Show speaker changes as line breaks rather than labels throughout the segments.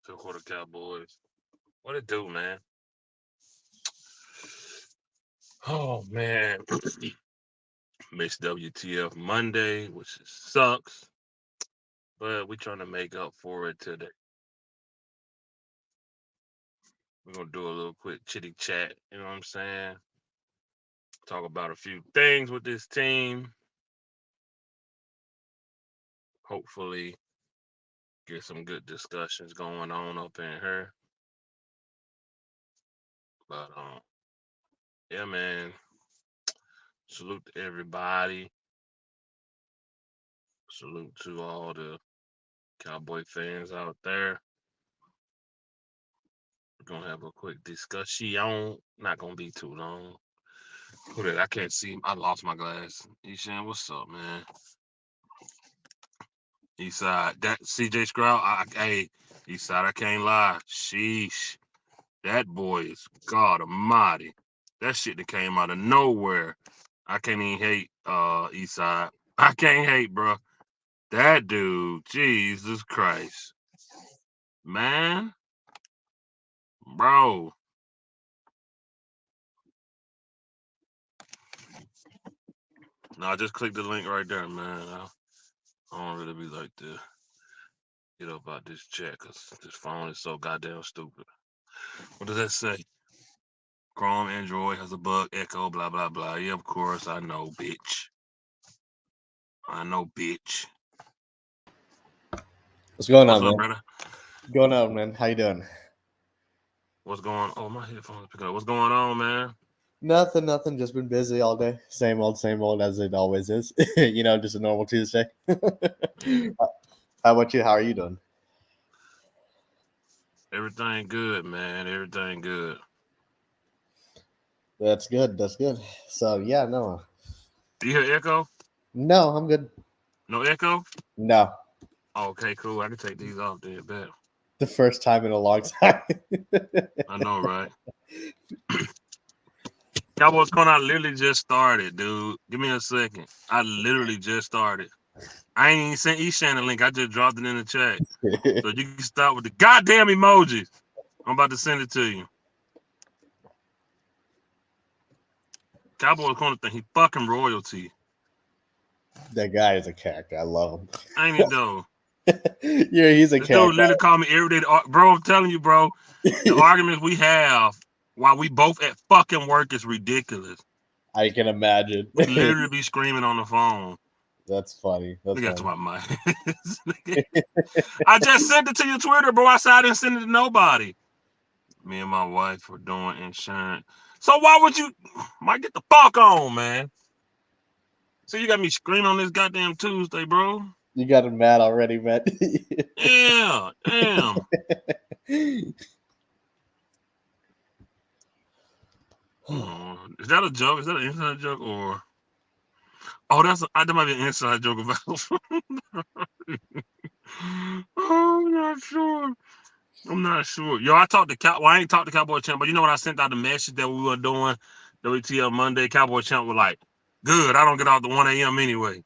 to quarter Cowboys. What it do, man? Oh man, missed WTF Monday, which sucks, but we trying to make up for it today. We're gonna do a little quick chitty chat. You know what I'm saying? Talk about a few things with this team. Hopefully, get some good discussions going on up in here. But yeah, man. Salute to everybody. Salute to all the Cowboy fans out there. We're gonna have a quick discussion. Not gonna be too long. Who that? I can't see. I lost my glass. Eshan, what's up, man? Eastside, that CJ Stroud. Hey, Eastside, I can't lie. Sheesh, that boy is God Almighty. That shit that came out of nowhere. I can't even hate Eastside. I can't hate, bro. That dude, Jesus Christ, man, bro. No, just click the link right there, man. I don't really be like to get up out this chat because this phone is so goddamn stupid. What does that say? Chrome, Android has a bug, echo, blah, blah, blah. Yeah, of course, I know, bitch. I know, bitch.
What's going
What's
on,
up,
man?
brother?
What's going on, man? How you doing?
What's going on? Oh, my headphones picking up. What's going on, man?
Nothing. Just been busy all day. Same old as it always is. Just a normal Tuesday. How about you? How are you doing?
Everything good, man. Everything good.
That's good. That's good. So yeah,
Do you hear echo?
no, I'm good.
No echo?
No,
Oh, okay, cool. I can take these off there, bet.
the first time in a long time.
I know, right? Cowboys Corner, I literally just started, dude. Give me a second. I literally just started. I ain't even sent Eshan the link. I just dropped it in the chat. So you can start with the goddamn emojis. I'm about to send it to you. Cowboys Corner think he fucking royalty.
That guy is a character. I love him.
Ain't he though?
Yeah, he's a
This dude
character.
literally called me every day. Bro, I'm telling you, bro, the arguments we have while we both at fucking work is ridiculous.
I can imagine.
We literally be screaming on the phone.
That's funny. That's
Look at
funny.
my mic. I just sent it to your Twitter, bro. I said I didn't send it to nobody. Me and my wife were doing insurance. So why would you? Mike, get the fuck on, man. So you got me screaming on this goddamn Tuesday, bro.
You got him mad already, man.
Yeah, damn. Is that a joke? Is that an inside joke or? Oh, that might be an inside joke about. Oh, I'm not sure. I'm not sure. Yo, I talked to Well, I ain't talked to Cowboy Champ, but you know what? I sent out the message that we were doing WTL Monday. Cowboy Champ was like, "Good. I don't get off the 1 a.m. anyway."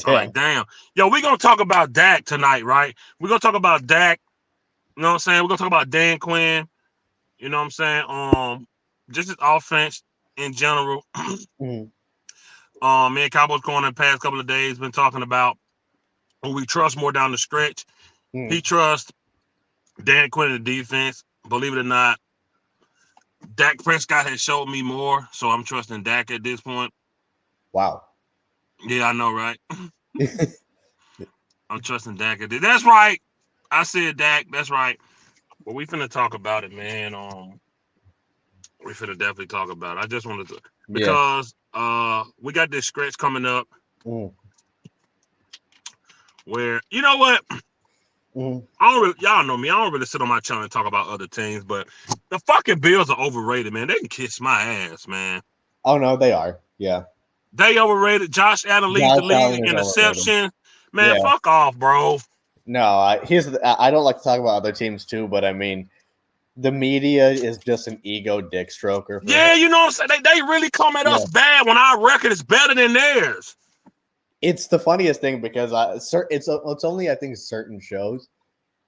I'm like, damn. Yo, we're gonna talk about Dak tonight, right? We're gonna talk about Dak. You know what I'm saying? We're gonna talk about Dan Quinn. You know what I'm saying? Just his offense in general.
Mhm.
Me and Cowboys Corner the past couple of days been talking about who we trust more down the stretch.
Mhm.
He trusts Dan Quinn in the defense. Believe it or not, Dak Prescott has showed me more, so I'm trusting Dak at this point.
Wow.
Yeah, I know, right? I'm trusting Dak at this. That's right. I said Dak. That's right. But we finna talk about it, man. We finna definitely talk about it. I just wanted to
Yeah.
because we got this stretch coming up
Mhm.
where you know what?
Mhm.
Y'all know me. I don't really sit on my channel and talk about other teams, but the fucking Bills are overrated, man. They can kiss my ass, man.
Oh no, they are. Yeah.
They overrated. Josh Allen leads the
Josh
league
Allen
in
is overrated.
interception. Man,
Yeah.
fuck off, bro.
No, I don't like to talk about other teams too, but I mean, the media is just an ego dick stroker for him.
Yeah, you know what I'm saying? They really come at
Yeah.
us bad when our record is better than theirs.
It's the funniest thing because it's only I think certain shows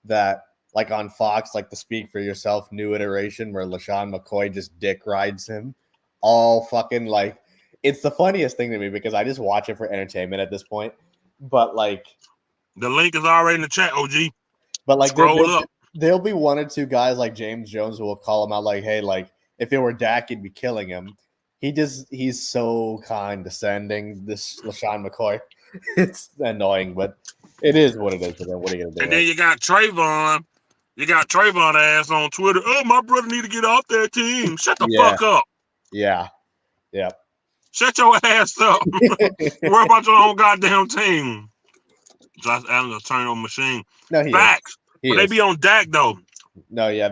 that like on Fox, like the Speak for Yourself new iteration where LaShawn McCoy just dick rides him all fucking like it's the funniest thing to me because I just watch it for entertainment at this point. But like
the link is already in the chat, OG.
But like
scroll up.
There'll be one or two guys like James Jones who will call him out like, hey, like if it were Dak, you'd be killing him. He's so condescending, this LaShawn McCoy. It's annoying, but it is what it is. What are you gonna do?
And then you got Trayvon. You got Trayvon ass on Twitter. Oh, my brother need to get off that team. Shut the fuck up.
Yeah.
Shut your ass up. Worry about your own goddamn team. Josh Allen's a turnover machine.
No,
Facts. But they be on Dak though.
No, yeah.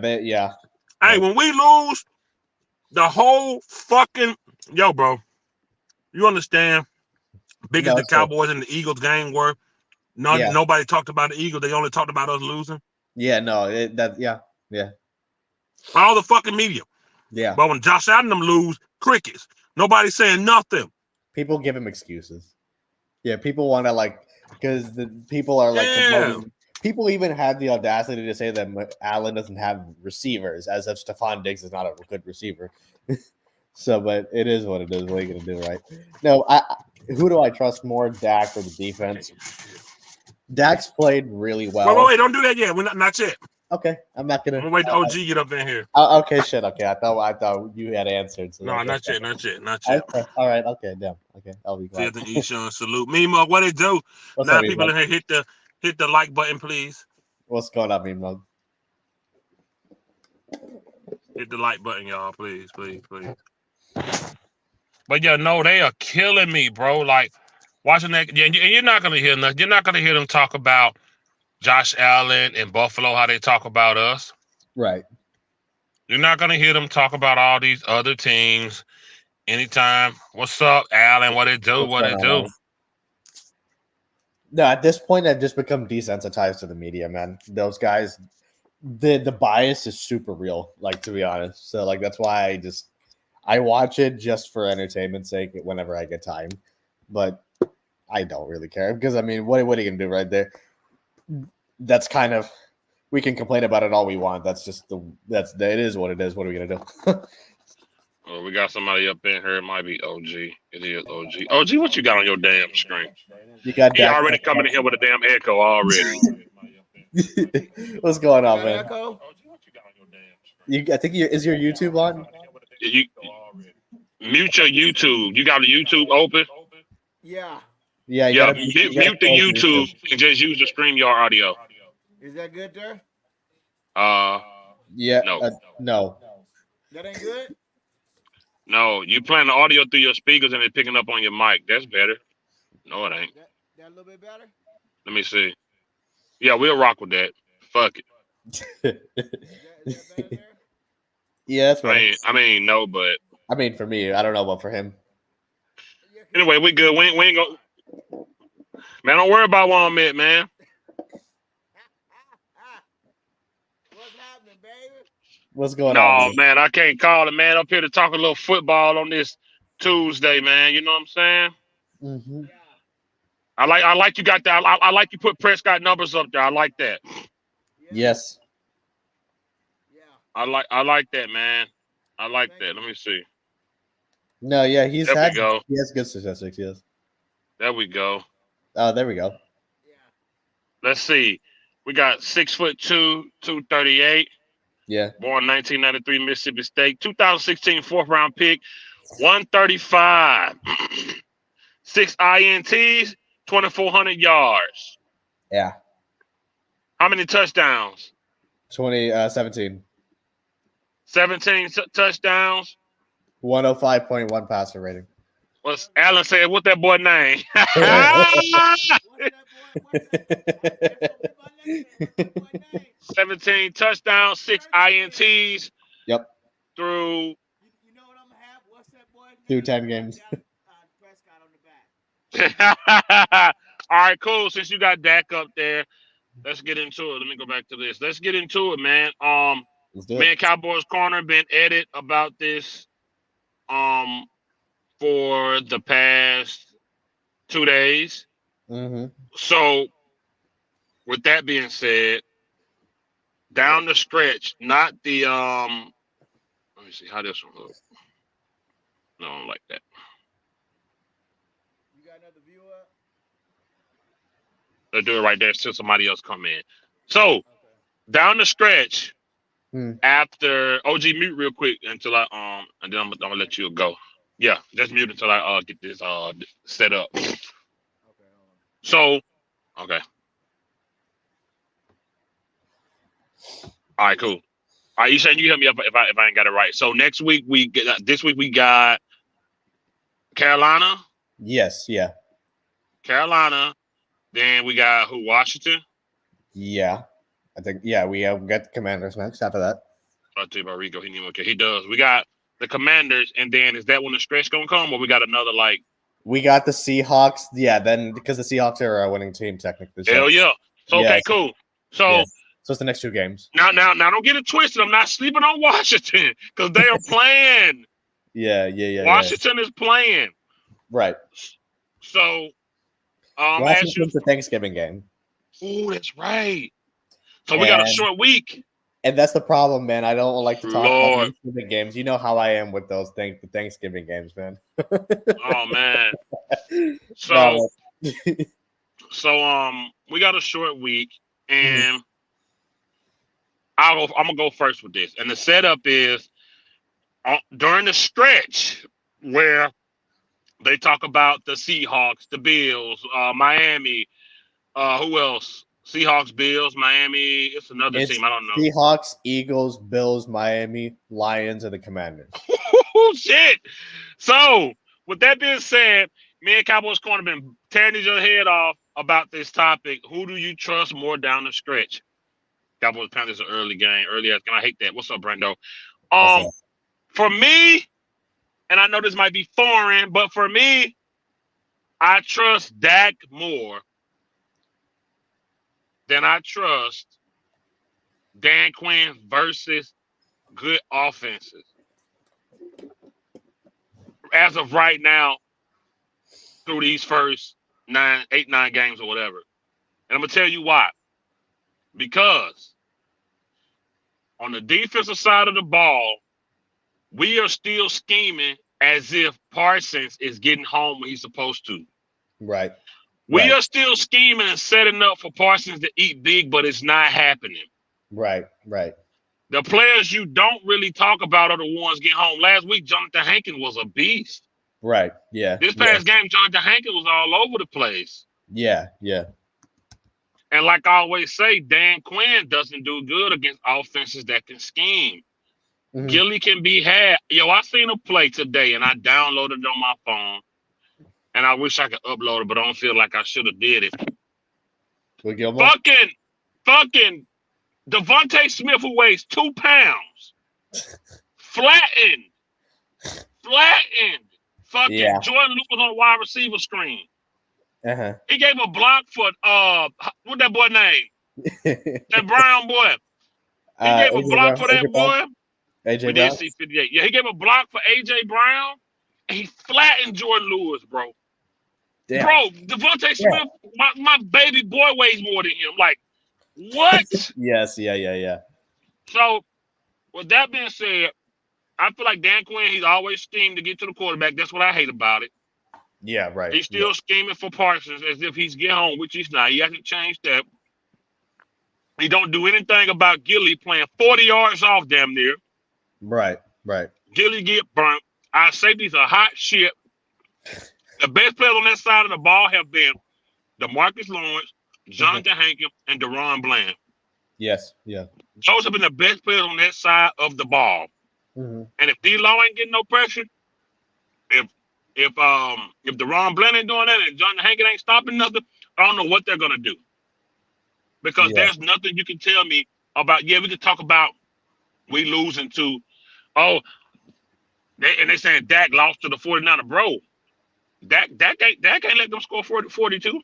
Hey, when we lose, the whole fucking bro, you understand? Big as the Cowboys and the Eagles game were, nobody talked about the Eagles. They only talked about us losing.
Yeah, no,
All the fucking media.
Yeah.
But when Josh Allen them lose, crickets. Nobody saying nothing.
People give him excuses. Yeah, people want to like because the people are like people even have the audacity to say that Allen doesn't have receivers, as if Stephon Diggs is not a good receiver. So, but it is what it is. What are you gonna do, right? No, who do I trust more, Dak or the defense? Dak's played really well.
Wait, don't do that yet. We're not yet.
Okay, I'm not gonna.
I'm gonna wait till OG get up in here.
Okay, shit. Okay, I thought you had answered. So
no, not yet.
Okay, all right. Okay, damn. Okay, I'll be quiet.
Salute. Meme, what it do?
What's
now
up,
people in here hit the like button, please.
What's going on, Meme?
Hit the like button, y'all. Please. But no, they are killing me, bro. Like watching that. Yeah, and you're not gonna hear nothing. You're not gonna hear them talk about Josh Allen and Buffalo, how they talk about us.
Right.
You're not going to hear them talk about all these other teams anytime. What's up, Allen? What it do?
No, at this point, I've just become desensitized to the media, man. Those guys, the bias is super real, like, to be honest. So, like, that's why I watch it just for entertainment's sake whenever I get time. But I don't really care because, I mean, what are you going to do right there? That's kind of we can complain about it all we want. That's just it is what it is. What are we gonna do?
Oh, we got somebody up in here. It might be OG. It is OG. OG, what you got on your damn screen?
You got
he already coming in here with a damn echo already.
What's going on, man?
Echo?
I think is your YouTube on?
You mute your YouTube. You got the YouTube open?
Yeah.
Yeah,
mute the YouTube and just use the StreamYard audio.
Is that good there?
Yeah.
No.
No.
That ain't good?
No, you playing the audio through your speakers and it's picking up on your mic. That's better. No, it ain't.
That a little bit better?
Let me see. Yeah, we'll rock with that. Fuck it.
Is that better there?
Yeah, that's right.
I mean, no, but
I mean, for me, I don't know, but for him.
Anyway, we good. We ain't go. Man, don't worry about one minute, man.
What's happening, baby?
What's going on?
No, man, I can't call it, man. Up here to talk a little football on this Tuesday, man. You know what I'm saying?
Mm-hmm.
I like you got that. I like you put Prescott numbers up there. I like that.
Yes.
Yeah.
I like that, man. I like that. Let me see.
No, yeah, he has good statistics. Yes.
There we go.
Oh, there we go.
Yeah.
Let's see. We got 6'2", 238.
Yeah.
Born 1993, Mississippi State. 2016 fourth round pick. 135. 6 INTs. 2,400 yards.
Yeah.
How many touchdowns?
17.
17 touchdowns.
105.1 passer rating.
What's Allen said? What that boy name? 17 touchdowns, 6 INTs.
Yep.
Through.
You know what I'm gonna have? What's that boy?
Through 10 games.
Prescott on the back.
All right, cool. Since you got Dak up there, let's get into it. Let me go back to this. Let's get into it, man. Man, Cowboys Corner been edit about this for the past 2 days.
Mm-hmm.
So with that being said, down the stretch, not the let me see how this one look. No, I don't like that.
You got another viewer?
Let's do it right there till somebody else come in. So
Okay.
down the stretch,
Hmm.
after OG mute real quick until I and then I'm gonna let you go. Yeah, just mute until I get this set up.
Okay, hold on.
So okay. All right, cool. All right, you saying you help me up if I ain't got it right. So next week this week we got Carolina,
Yes, yeah,
then we got who, Washington.
yeah. I think we got the Commanders next after that.
I'll tell you about Rico. He didn't even okay. He does. We got the Commanders, and then is that when the stretch gonna come, or we got another like?
We got the Seahawks. Yeah, then because the Seahawks are a winning team technically. So,
Hell yeah. So
yeah,
okay, cool. So
yeah. So it's the next two games.
now, don't get it twisted. I'm not sleeping on Washington because they are playing.
Yeah.
Washington is playing.
Right.
So,
Washington's the Thanksgiving game.
Oh, that's right. So we got a short week.
And that's the problem, man. I don't like to talk about
Lord.
Thanksgiving games. You know how I am with those the Thanksgiving games, man.
Oh man. So
No.
we got a short week, and I'm gonna go first with this. And the setup is during the stretch where they talk about the Seahawks, the Bills, Miami, who else? Seahawks, Bills, Miami. It's another team. I don't know.
Seahawks, Eagles, Bills, Miami, Lions, and the Commanders.
Shit. So, with that being said, me and Cowboys Corner been tearing each other head off about this topic. Who do you trust more down the stretch? Cowboys Panthers an early game. Early as I hate that. What's up, Brando? For me, and I know this might be foreign, but for me, I trust Dak more than I trust Dan Quinn versus good offenses. As of right now, through these first 9 games or whatever. And I'm going to tell you why. Because on the defensive side of the ball, we are still scheming as if Parsons is getting home when he's supposed to.
Right.
We are still scheming and setting up for Parsons to eat big, but it's not happening.
Right.
The players you don't really talk about are the ones getting home. Last week, Jonathan Hankins was a beast.
Right. Yeah.
This past game, Jonathan Hankins was all over the place.
Yeah.
And like I always say, Dan Quinn doesn't do good against offenses that can scheme.
Mm-hmm.
Gilly can be had. Yo, I seen a play today, and I downloaded it on my phone. And I wish I could upload it, but I don't feel like I should have did it. Fucking Devontae Smith, who weighs 2 pounds, flattened. Fucking Jordan Lewis on the wide receiver screen.
Uh-huh.
He gave a block for what that boy name? That Brown boy. He gave a block for that boy.
AJ Brown.
Did see 58. Yeah, he gave a block for AJ Brown, and he flattened Jordan Lewis, bro.
Damn.
Bro, Devontae Smith, my baby boy weighs more than him. Like, what?
Yes, yeah.
So, with that being said, I feel like Dan Quinn, he's always schemed to get to the quarterback. That's what I hate about it.
Yeah, right.
He's still scheming for Parsons as if he's get home, which he's not. He hasn't changed that. He don't do anything about Gilly playing 40 yards off damn near.
Right.
Gilly get burnt. Our safeties are hot shit. The best players on that side of the ball have been DeMarcus Lawrence, Jonathan Hankins, and Deron Bland.
Yes, yeah.
Those have been the best players on that side of the ball.
Mm-hmm.
And if D-Law ain't getting no pressure, if Deron Bland ain't doing that and Jonathan Hankins ain't stopping nothing, I don't know what they're gonna do. Because there's nothing you can tell me about. Yeah, we could talk about we losing to they saying Dak lost to the 49er, bro. Dak ain't let them score 42.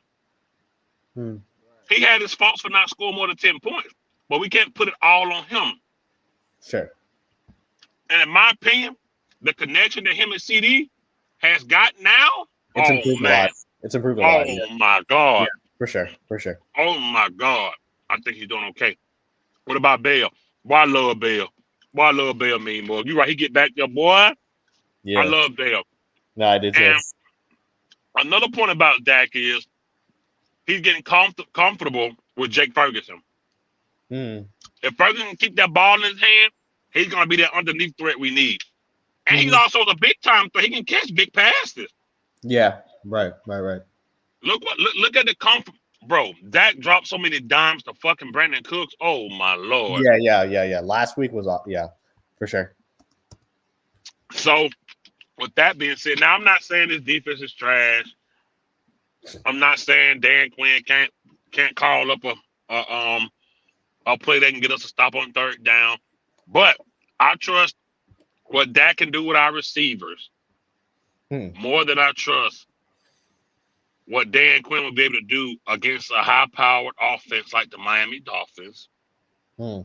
He had his faults for not scoring more than 10 points, but we can't put it all on him.
Sure.
And in my opinion, the connection that him and CD has got now,
it's improved a lot. It's improved a lot.
My God.
Yeah, for sure.
Oh my God. I think he's doing okay. What about Bell? Boy, I love Bell. Boy, I love Bell mean more. You right, he get back there, boy. I
Yeah.
love Bell.
No, I did too.
And another point about Dak is he's getting comfortable with Jake Ferguson.
Hmm.
If Ferguson can keep that ball in his hand, he's gonna be that underneath threat we need. And he's
Mhm.
also the big time threat. He can catch big passes.
Yeah. Right.
Look at the comfort, bro. Dak dropped so many dimes to fucking Brandon Cooks. Oh my lord.
Yeah. Last week was yeah, for sure.
So with that being said, now I'm not saying this defense is trash. I'm not saying Dan Quinn can't call up a play that can get us a stop on third down. But I trust what Dak can do with our receivers more than I trust what Dan Quinn will be able to do against a high-powered offense like the Miami Dolphins.
Hmm.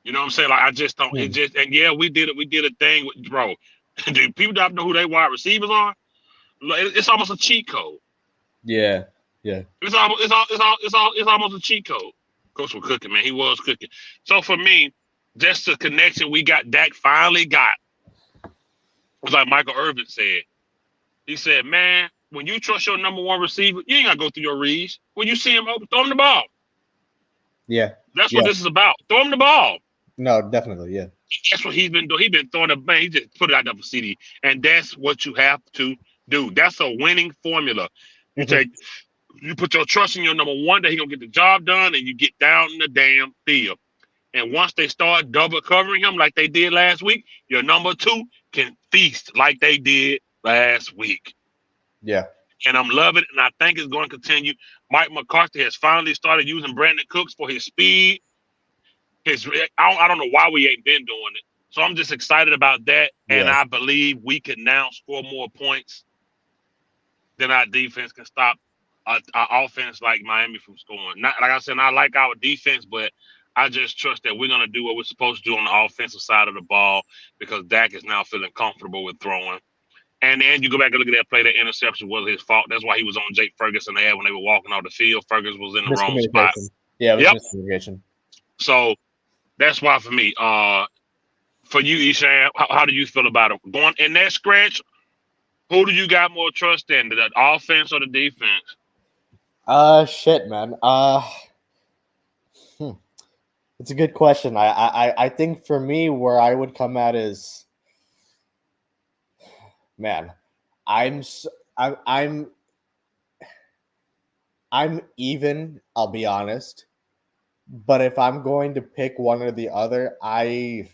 You know what I'm saying? Like I just don't. It just and yeah, we did it. We did a thing with bro. Do people don't know who they wide receivers are? It's almost a cheat code.
Yeah.
It's almost a cheat code. Coach was cooking, man. He was cooking. So for me, just the connection we got, Dak finally got. Was like Michael Irvin said. He said, man, when you trust your number one receiver, you ain't gotta go through your reads. When you see him open, throw him the ball.
Yeah.
That's what this is about. Throw him the ball.
No, definitely. Yeah.
That's what he's been doing. He's been throwing the man. He just put it out there for CD, and that's what you have to do. That's a winning formula. You you put your trust in your number one that he's gonna get the job done, and you get down in the damn field. And once they start double covering him like they did last week, your number two can feast like they did last week.
Yeah.
And I'm loving it, and I think it's going to continue. Mike McCarthy has finally started using Brandon Cooks for his speed. I don't know why we ain't been doing it. So I'm just excited about that, and I believe we can now score more points than our defense can stop our offense like Miami from scoring. Not like I said, I like our defense, but I just trust that we're going to do what we're supposed to do on the offensive side of the ball because Dak is now feeling comfortable with throwing. And then you go back and look at that play, that interception was his fault. That's why he was on Jake Ferguson there when they were walking off the field. Ferguson was in the wrong spot.
Yeah, it was miscommunication.
So that's why for me, for you, Isham, how do you feel about it? Going in that scratch, who do you got more trust in, the offense or the defense?
Shit, man. It's a good question. I think for me, where I would come at is, man, I'm even. I'll be honest, but if I'm going to pick one or the other, I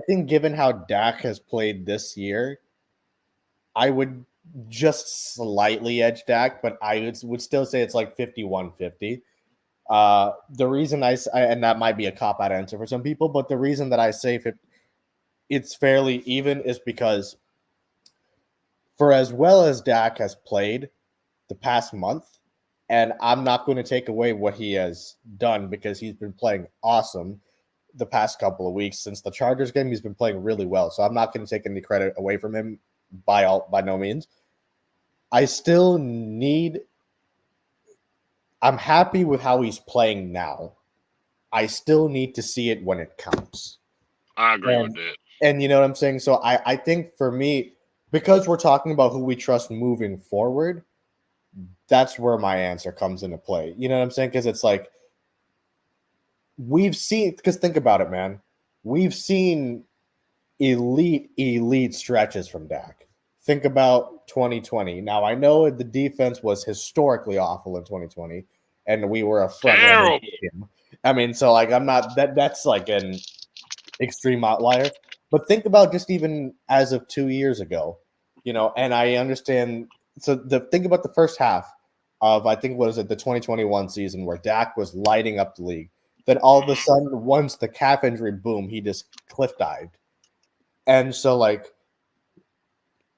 think given how Dak has played this year, I would just slightly edge Dak, but I would still say it's like 51-50. The reason and that might be a cop-out answer for some people, but the reason that I say it's fairly even is because for as well as Dak has played the past month, and I'm not going to take away what he has done because he's been playing awesome the past couple of weeks. Since the Chargers game, he's been playing really well, so I'm not going to take any credit away from him by no means. I still need. I'm happy with how he's playing now. I still need to see it when it counts.
I agree with that.
And you know what I'm saying? So I think for me, because we're talking about who we trust moving forward, that's where my answer comes into play. You know what I'm saying? Because it's like we've seen, because think about it, man. We've seen elite stretches from Dak. Think about 2020. Now, I know the defense was historically awful in 2020, and we were a front runner. I mean, so like I'm not that's like an extreme outlier. But think about just even as of 2 years ago, and I understand. So think about the first half of, I think, what is it, the 2021 season where Dak was lighting up the league. Then all of a sudden, once the calf injury, boom, he just cliff dived. And so, like,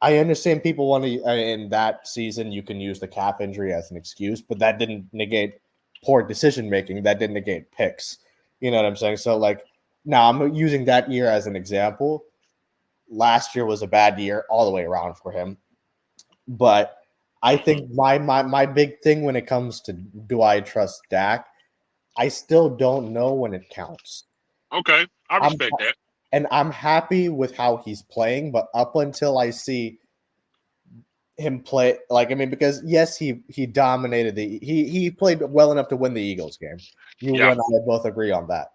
I understand people want to, in that season, you can use the calf injury as an excuse, but that didn't negate poor decision making. That didn't negate picks. You know what I'm saying? So, like, now I'm using that year as an example. Last year was a bad year all the way around for him. But I think my big thing when it comes to do I trust Dak, I still don't know when it counts.
Okay, I
I'm
respect that.
and I'm happy with how he's playing, but up until I see him play, like, I mean, because yes, he dominated he played well enough to win the Eagles game. You
Yeah,
and I both agree on that.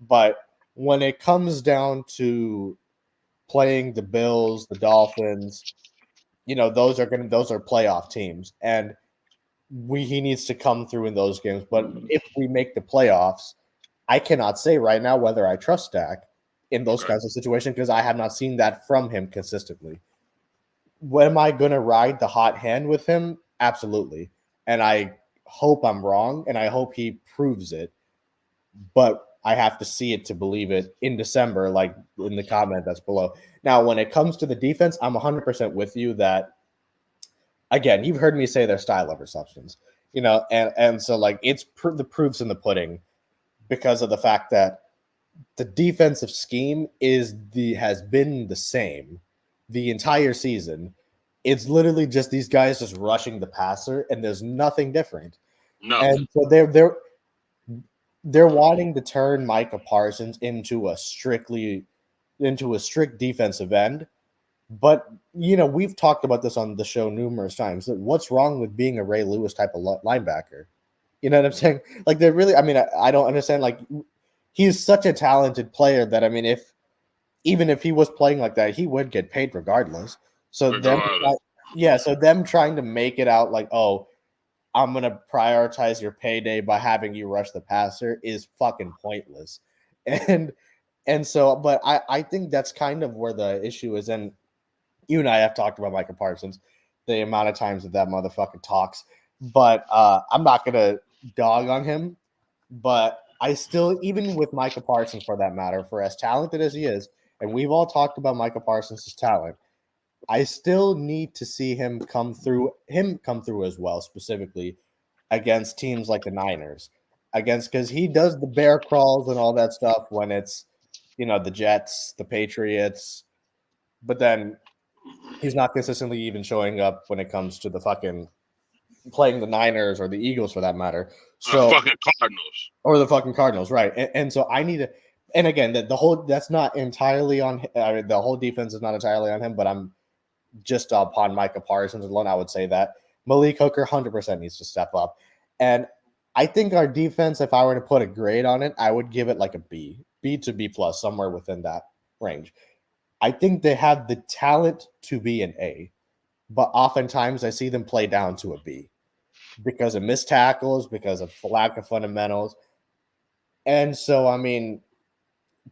But when it comes down to playing the Bills, the Dolphins, those are playoff teams, and he needs to come through in those games. But if we make the playoffs, I cannot say right now whether I trust Dak in those
okay.
kinds of situations because I have not seen that from him consistently. When am I going to ride the hot hand with him? Absolutely. And I hope I'm wrong, and I hope he proves it. But I have to see it to believe it in December, like in the comment that's below. Now, when it comes to the defense, I'm 100% with you that, again, you've heard me say their style over substance, and so like it's the proofs in the pudding because of the fact that the defensive scheme has been the same the entire season. It's literally just these guys just rushing the passer, and there's nothing different.
Nothing.
And so they're wanting to turn Micah Parsons into a strict defensive end. But we've talked about this on the show numerous times. That what's wrong with being a Ray Lewis type of linebacker? You know what I'm saying? Like they're really. I mean, I don't understand. Like he's such a talented player that I mean, even if he was playing like that, he would get paid regardless. So
Regardless.
so them trying to make it out like, oh, I'm gonna prioritize your payday by having you rush the passer is fucking pointless. And so, but I think that's kind of where the issue is. And you and I have talked about Micah Parsons, the amount of times that motherfucker talks. But I'm not gonna dog on him. But I still, even with Micah Parsons for that matter, for as talented as he is, and we've all talked about Micah Parsons' talent, I still need to see him come through as well, specifically against teams like the Niners. Because he does the bear crawls and all that stuff when it's the Jets, the Patriots, but then he's not consistently even showing up when it comes to the fucking playing the Niners or the Eagles for that matter. So
Fucking Cardinals.
or the fucking Cardinals, right? And so I need to. And again, the whole that's not entirely on. The whole defense is not entirely on him, but I'm just upon Micah Parsons alone. I would say that Malik Hooker 100% needs to step up, and I think our defense, if I were to put a grade on it, I would give it like a B to B plus, somewhere within that range. I think they have the talent to be an A, but oftentimes I see them play down to a B because of missed tackles, because of lack of fundamentals. And so, I mean,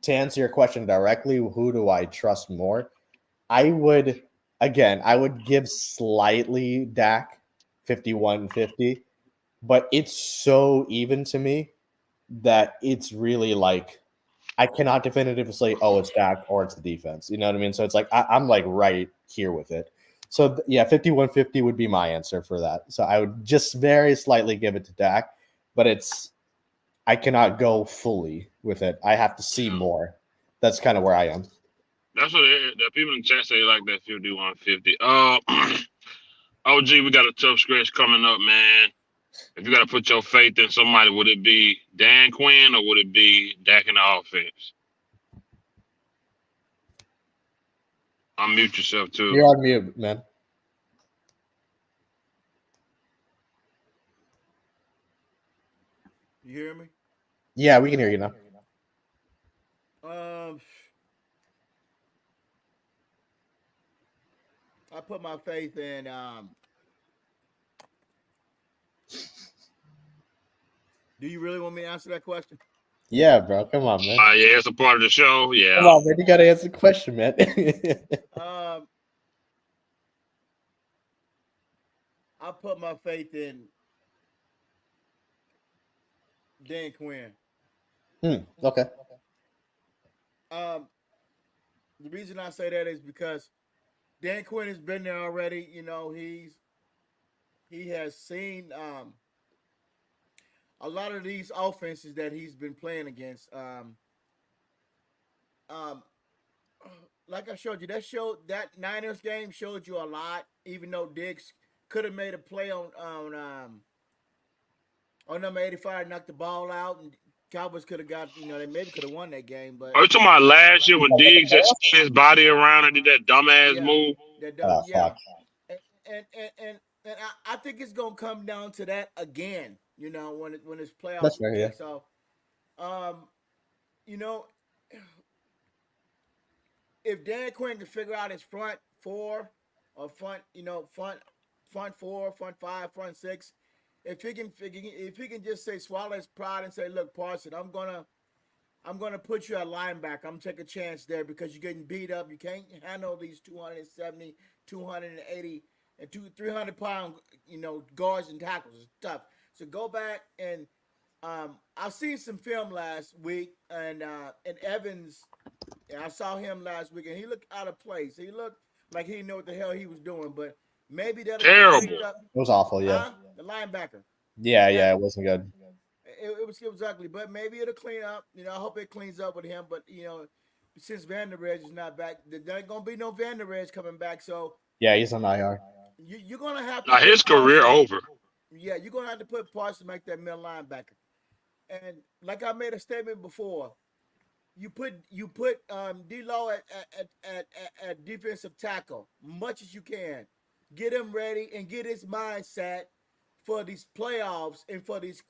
to answer your question directly, who do I trust more? I would, I would give slightly Dak 51-50, but it's so even to me that it's really like I cannot definitively say, oh, it's Dak or it's the defense. You know what I mean? So it's like I'm like right here with it. So yeah, 51-50 would be my answer for that. So I would just very slightly give it to Dak, but I cannot go fully with it. I have to see more. That's kind of where I am.
That's what the people in the chat say like that 51-50. OG, we got a tough stretch coming up, man. If you got to put your faith in somebody, would it be Dan Quinn or would it be Dak in the offense? Unmute yourself too.
You're on mute, man.
You hear me?
Yeah, we can hear you now.
Um, I put my faith in. Do you really want me to answer that question?
Yeah, bro. Come on, man.
Yeah, it's a part of the show. Yeah.
Come on, man. You got to answer the question, man.
Um, I put my faith in Dan Quinn.
Okay.
Um, the reason I say that is because Dan Quinn has been there already. He has seen a lot of these offenses that he's been playing against. Um, like I showed you, that Niners game showed you a lot. Even though Diggs could have made a play on number 85 knocked the ball out, and Cowboys could have got, they maybe could have won that game, but
Are you talking about last year when Diggs just spun his body around and did that dumbass
yeah,
move?
Oh
yeah,
fuck.
and I think it's gonna come down to that again. When this playoff
That's fair. Yeah.
kicks off, um, you know, if Dan Quinn can figure out his front four or front four, front five, front six, if he can just say swallow his pride and say, look, Parson, I'm gonna put you at linebacker. I'm gonna take a chance there because you're getting beat up. You can't handle these 270, 280, and 300-pound, guards and tackles. It's tough. So go back and I've seen some film last week, and Evans. I saw him last week, and he looked out of place. He looked like he didn't know what the hell he was doing. But maybe that'll get
Terrible.
cleaned up.
It was awful. Yeah.
Huh? The linebacker.
Yeah.
Yeah,
Yeah. It wasn't good.
it was ugly, but maybe it'll clean up. I hope it cleans up with him. But since Van Der Esch is not back, there ain't gonna be no Van Der Esch coming back. So
Yeah, he's on IR.
you're gonna have to
Now his
put
career
Parson.
over.
Yeah, you're gonna have to put Parson to make that middle linebacker. And like I made a statement before, you put D-Law at defensive tackle much as you can. Get him ready and get his mindset for these playoffs and for these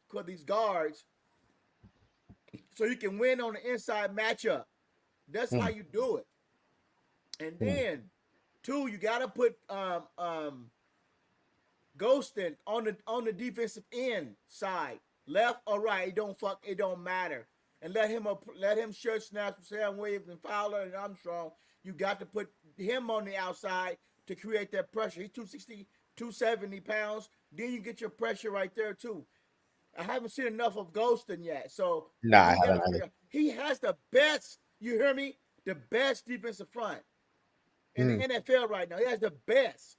for these guards, so you can win on the inside matchup. That's how
Mm.
you do it. And
Mm.
then two, you gotta put Ghostin on the defensive end side, left or right. It don't matter. And let him share snaps with Sam Williams and Fowler and Armstrong. You got to put him on the outside to create that pressure. He's 260, 270 pounds. Then you get your pressure right there too. I haven't seen enough of Ghostin yet. So
Nah, I
he got to
haven't either.
figure. He has the best. You hear me? The best defensive front in the
Mm.
NFL right now. He has the best.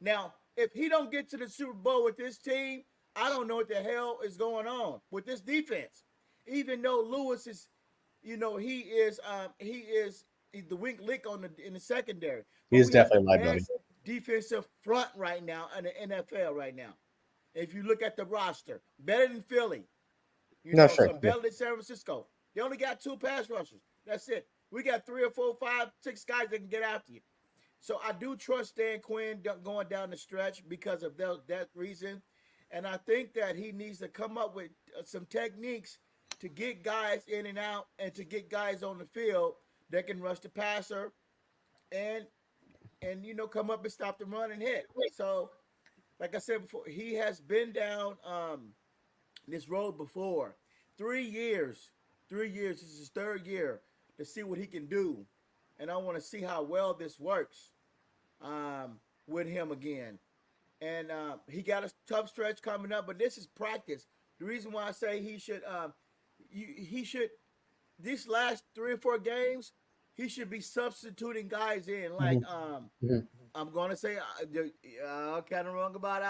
Now, if he don't get to the Super Bowl with this team, I don't know what the hell is going on with this defense. Even though Lewis is, he's the weak link in the secondary, but
He's
we have the
definitely a liability.
best defensive front right now in the NFL right now. If you look at the roster, better than Philly,
No, sure.
some better than San Francisco. They only got 2 pass rushers. That's it. We got 3 or 4, 5, 6 guys that can get after you. So I do trust Dan Quinn going down the stretch because of that reason. And I think that he needs to come up with some techniques to get guys in and out and to get guys on the field that can rush the passer and come up and stop the run and hit. So, like I said before, he has been down this road before. 3 years. 3 years. This is his 3rd year to see what he can do. And I want to see how well this works with him again. And he got a tough stretch coming up, but this is practice. The reason why I say he should these last 3 or 4 games, he should be substituting guys in. Like
Mhm.
I'm gonna say kind of wrong about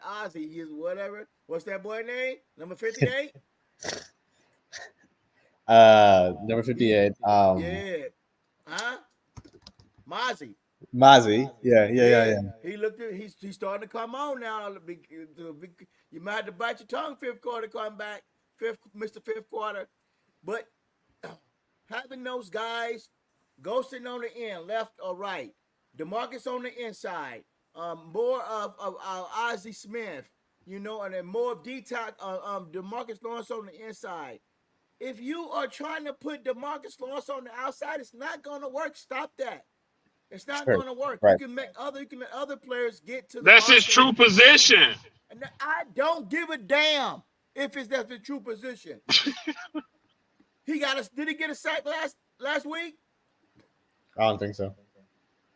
Ozzy. He's whatever. What's that boy name? Number 58.
Number 58.
Yeah. Huh? Mozzie.
Mozzie. Yeah.
He looked at. He's starting to come on now. You might have to bite your tongue. 5th quarter, come back. Mr. 5th quarter, but having those guys ghosting on the end, left or right, DeMarcus on the inside, more of Ozzie Smith, and then more of DeMarcus Lawrence on the inside. If you are trying to put DeMarcus Lawrence on the outside, it's not going to work. Stop that. It's not
Sure.
going to work.
Right.
You can let other players get to the
That's his
marker.
true position.
And I don't give a damn if that's the true position. Did he get a sack last week?
I don't think so.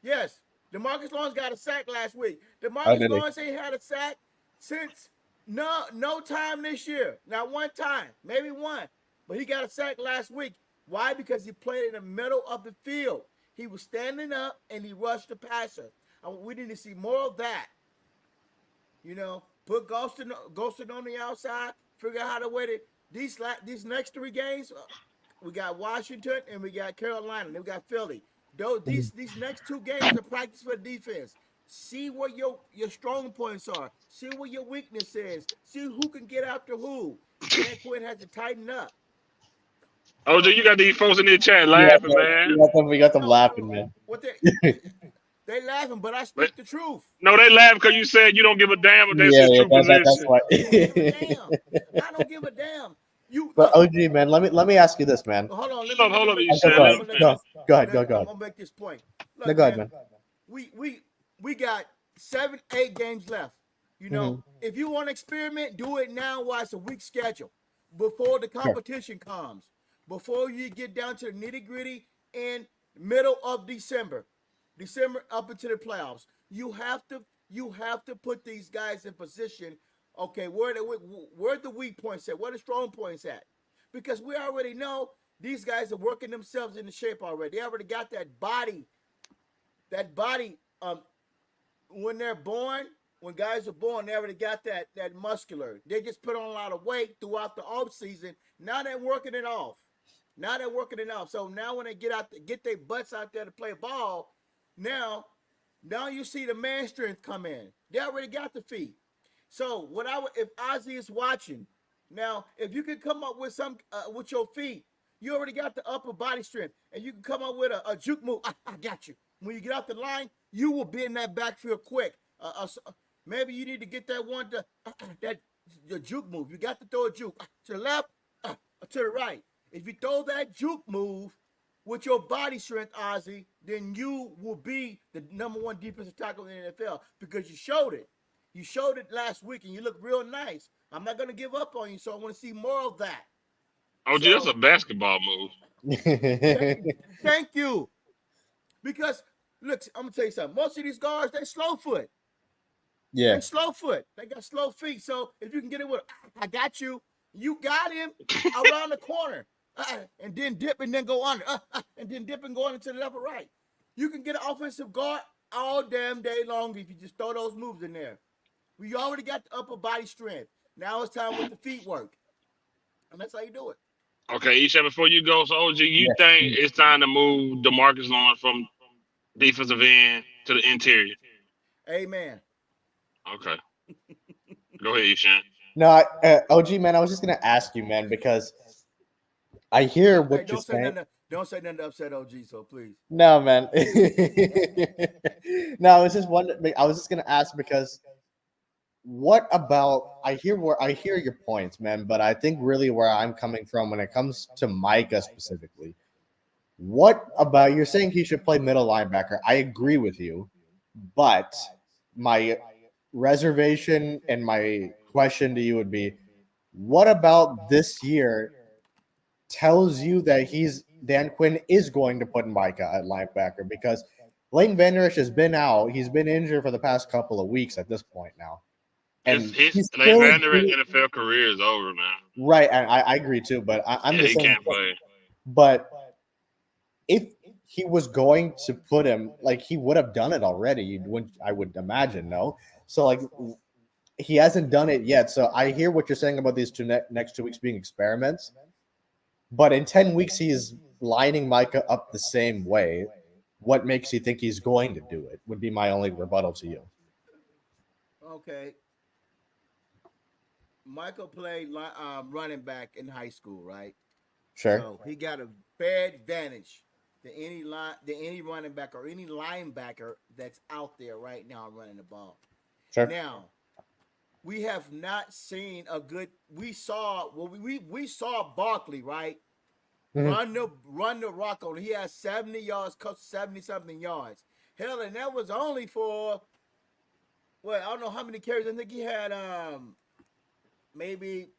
Yes. DeMarcus Lawrence got a sack last week.
Oh,
DeMarcus
did he?
Lawrence ain't had a sack since no time this year. Not one time. Maybe one. But he got a sack last week. Why? Because he played in the middle of the field. He was standing up and he rushed the passer. We need to see more of that. Put Ghostin on the outside. Figure out how to win it. These next 3 games, we got Washington and we got Carolina. And we got Philly. These next 2 games are practice for defense. See what your strong points are. See what your weakness is. See who can get after who. Dan Quinn has to tighten up.
OG,
So
you got these folks in the chat
Yeah,
laughing,
man,
man.
we got them
no,
laughing, man.
what they laughing, but I
But
speak the truth.
no, they laugh because you said you don't give a damn if that's
Yeah,
his
yeah,
true
that's
position.
why.
I don't give a damn. I don't give a damn. You
But
look.
OG, man, let me ask you this, man.
Hold on. Let
Hold
me
up,
make
you
this
Go,
said.
point.
Let
go,
him
I'm gonna
go,
finish.
go ahead,
let,
go
I'm
ahead.
gonna make this point.
No,
Look,
go ahead,
man.
man.
We got 7, 8 games left. You know,
Mm-hmm.
if you want to experiment, do it now while it's a weak schedule, before the
Sure.
competition comes, before you get down to the nitty gritty in middle of December up into the playoffs. You have to put these guys in position. Okay, where the weak points at? Where the strong points at? Because we already know these guys are working themselves into shape already. They already got that body when they're born, when guys are born, they already got that muscular. They just put on a lot of weight throughout the off season. Now they're working it off. So now when they get their butts out there to play ball, now now you see the man strength come in. They already got the feet. So what I would, if Ozzy is watching now, if you can come up with some with your feet, you already got the upper body strength, and you can come up with a juke move. I got you. When you get off the line, you will be in that backfield quick. Maybe you need to get that one that the juke move. You got to throw a juke to the left, to the right. If you throw that juke move with your body strength, Ozzy, then you will be the number one defensive tackle in the NFL because you showed it. You showed it last week, and you look real nice. I'm not gonna give up on you, so I want to see more of that.
OG, that's a
So
basketball move.
thank you, because look, I'm gonna tell you something. Most of these guards, they slow foot.
Yeah.
They slow foot. They got slow feet. So if you can get it with, I got you. You got him around the corner, and then dip and then go under, and then dip and go under to the left or right. You can get an offensive guard all damn day long if you just throw those moves in there. We already got the upper body strength. Now it's time with the feet work, and that's how you do it.
Okay, Isha, before you go, so OG, you
Yeah.
think it's time to move DeMarcus Lawrence from defensive end to the interior?
Amen.
Okay, go ahead, Isha.
No, OG, man, I was just gonna ask you, man, because I hear
Hey,
what you're
don't say
saying.
nothing. Don't say nothing to upset OG. So please.
No, man. No, I was just wondering. I was just gonna ask because what about? I hear your points, man, but I think really where I'm coming from when it comes to Micah specifically, what about you're saying he should play middle linebacker? I agree with you, but my reservation and my question to you would be, what about this year tells you that Dan Quinn is going to put Micah at linebacker because Leighton Vander Esch has been out. He's been injured for the past couple of weeks at this point now.
His
And
his
he's
like
still
Van Der NFL career is over, man.
right. And I agree too, but I'm
Yeah,
just
he
saying,
can't play.
but if he was going to put him, like he would have done it already, I would imagine, no? So like he hasn't done it yet. So I hear what you're saying about these next 2 weeks being experiments. But in 10 weeks, he's lining Micah up the same way. What makes you think he's going to do it? Would be my only rebuttal to you.
Okay. Michael played running back in high school, right?
Sure.
So he got a fair advantage to any running back or any linebacker that's out there right now running the ball.
Sure.
Now we have not seen a good. We saw Barkley, right?
Mhm.
Run the rock on. He has 70 yards, 70 something yards. Hell, and that was only for, well, I don't know how many carries. I think he had maybe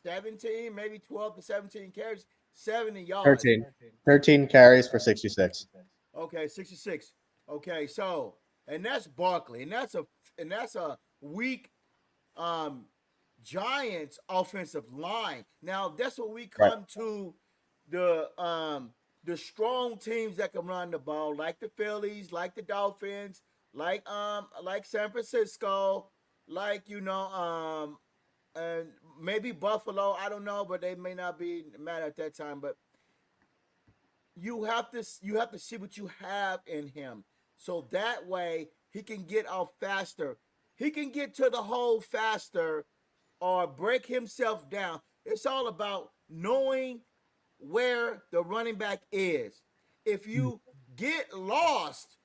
17, maybe 12 to 17 carries, 70 yards.
13. 13 carries for 66.
Okay, 66. Okay, so and that's Barkley, and that's a weak um Giants offensive line. Now that's what we
Right.
come to the strong teams that can run the ball, like the Phillies, like the Dolphins, like San Francisco, like and maybe Buffalo. I don't know, but they may not be mad at that time. But you have to see what you have in him, so that way he can get off faster. He can get to the hole faster or break himself down. It's all about knowing where the running back is. If you get lost,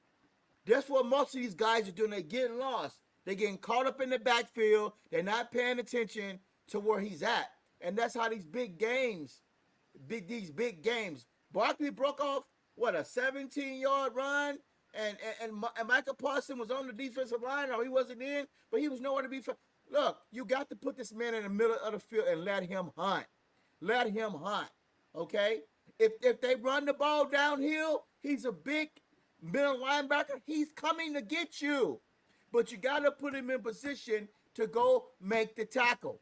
that's what most of these guys are doing. They're getting lost. They're getting caught up in the backfield. They're not paying attention to where he's at. And that's how these big games, these big games. Barkley broke off, what, a 17-yard run? And Michael Parsons was on the defensive line, or he wasn't in, but he was nowhere to be found. Look, you got to put this man in the middle of the field and let him hunt. Let him hunt, okay? If they run the ball downhill, he's a big middle linebacker. He's coming to get you. But you got to put him in position to go make the tackle.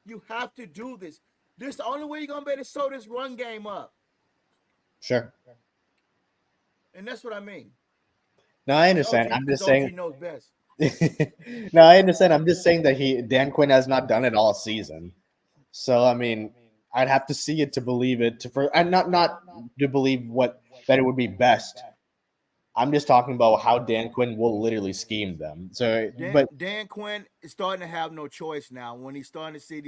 You have to do this. This is the only way you're going to be able to sew this run game up.
Sure.
And that's what I mean.
No, I understand.
OG,
I'm just
OG
saying.
knows best.
No, I understand. I'm just saying that Dan Quinn has not done it all season. So I mean, I'd have to see it to believe it. And not to believe that it would be best. I'm just talking about how Dan Quinn will literally scheme them. So,
Dan Quinn is starting to have no choice now when he's starting to see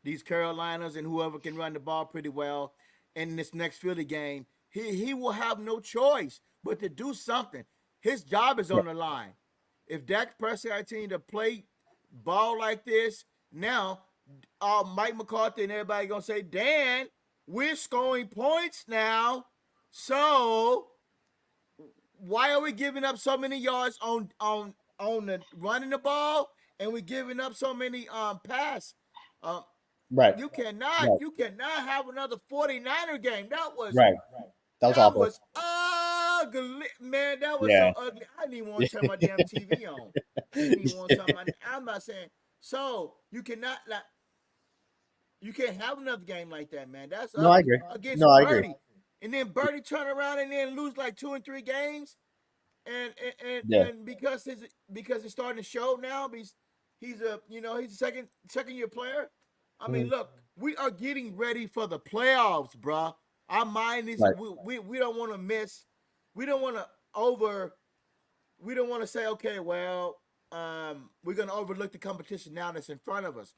these Carolinas and whoever can run the ball pretty well in this next Philly game. He will have no choice but to do something. His job is on the line. If Dak Prescott continue to play ball like this, now Mike McCarthy and everybody gonna say, Dan, we're scoring points now. So why are we giving up so many yards on the running the ball, and we're giving up so many pass?
Right.
You cannot have another 49er game. That was
right. That was awful.
Was ugly, man. That was so ugly. I didn't even want to turn my damn TV on. I'm not saying. So you cannot you can't have another game like that, man. That's ugly.
I agree.
Against
I
Birdie.
agree.
And then Birdie turn around and then lose like 2 and 3 games, and because it's starting to show now. He's a second year player. I mean, look, we are getting ready for the playoffs, bruh. Our mind is we don't want to miss. We don't want to say, okay, well, we're gonna overlook the competition now that's in front of us.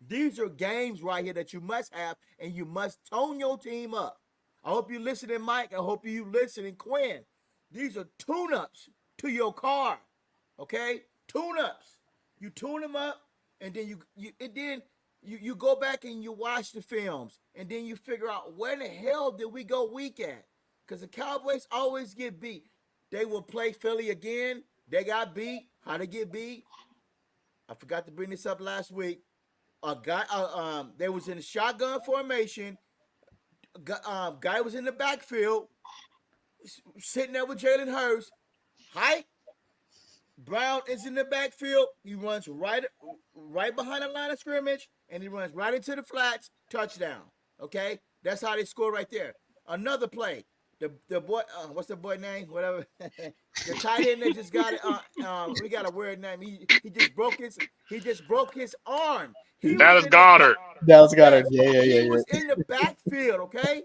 These are games right here that you must have, and you must tone your team up. I hope you listening, Mike. I hope you listening, Quinn. These are tune-ups to your car, okay? Tune-ups. You tune them up, and then you go back and you watch the films, and then you figure out where the hell did we go weak at? Because the Cowboys always get beat. They will play Philly again. They got beat. How they get beat? I forgot to bring this up last week. A guy, they was in a shotgun formation. Guy was in the backfield, sitting there with Jalen Hurts. Height. Brown is in the backfield. He runs right behind the line of scrimmage, and he runs right into the flats. Touchdown. Okay, that's how they score right there. Another play. The boy, what's the boy name? Whatever. The tight end that just got it. We got a weird name. He just broke his arm.
That is Goddard.
Dallas Goddard. Yeah.
He was in the backfield. Okay,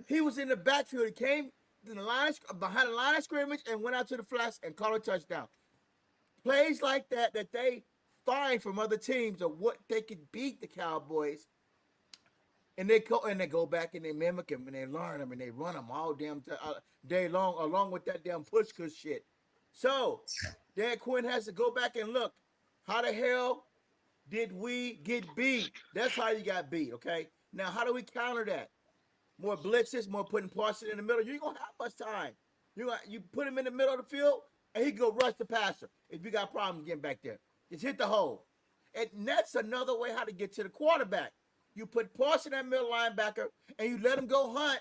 he was in the backfield. He came to the line behind the line of scrimmage and went out to the flats and caught a touchdown. Plays like that they find from other teams of what they could beat the Cowboys, and they go back and they mimic them and they learn them and they run them all damn day long, along with that damn push shit. So Dan Quinn has to go back and look, how the hell did we get beat? That's how you got beat. Okay, now how do we counter that? More blitzes, more putting Parsons in the middle. You ain't gonna have much time. You put him in the middle of the field, and he can go rush the passer. If you got problems getting back there, just hit the hole. And that's another way how to get to the quarterback. You put Parsons in that middle linebacker, and you let him go hunt.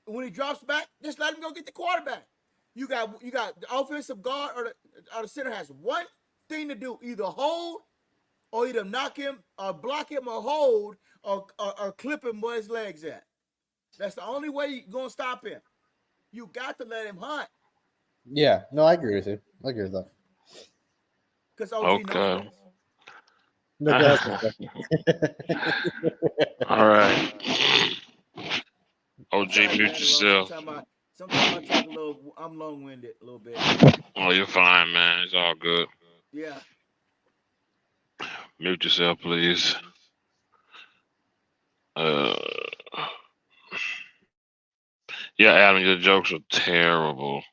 When he drops back, just let him go get the quarterback. You got the offensive guard or the center has one thing to do: either hold, or either knock him, or block him, or hold, or clip him where his legs at. That's the only way you're gonna stop him. You got to let him hunt.
Yeah, no, I agree with you. I agree with that.
Because OG knows this.
No, go ahead.
All right. OG, mute yourself.
Sometimes I talk a little. I'm long-winded a little bit.
Oh, you're fine, man. It's all good.
Yeah.
Mute yourself, please. Uh, yeah, Adam, your jokes are terrible.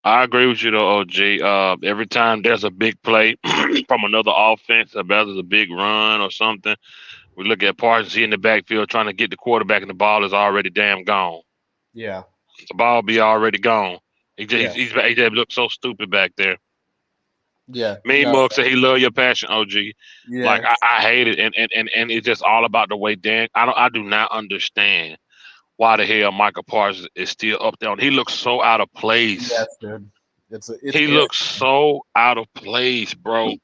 I agree with you though, OG. Every time there's a big play from another offense, whether there's a big run or something, we look at Parsons. He in the backfield trying to get the quarterback, and the ball is already damn gone.
Yeah.
The ball be already gone. He just
Yeah.
he just looks so stupid back there.
Yeah.
Me
No.
Mug said he love your passion, OG. Like
Yeah.
I hate it, and it's just all about the way Dan. I do not understand why the hell Michael Parsons is still up there. He looks so out of place.
Yes, dude. It's
He looks so out of place, bro.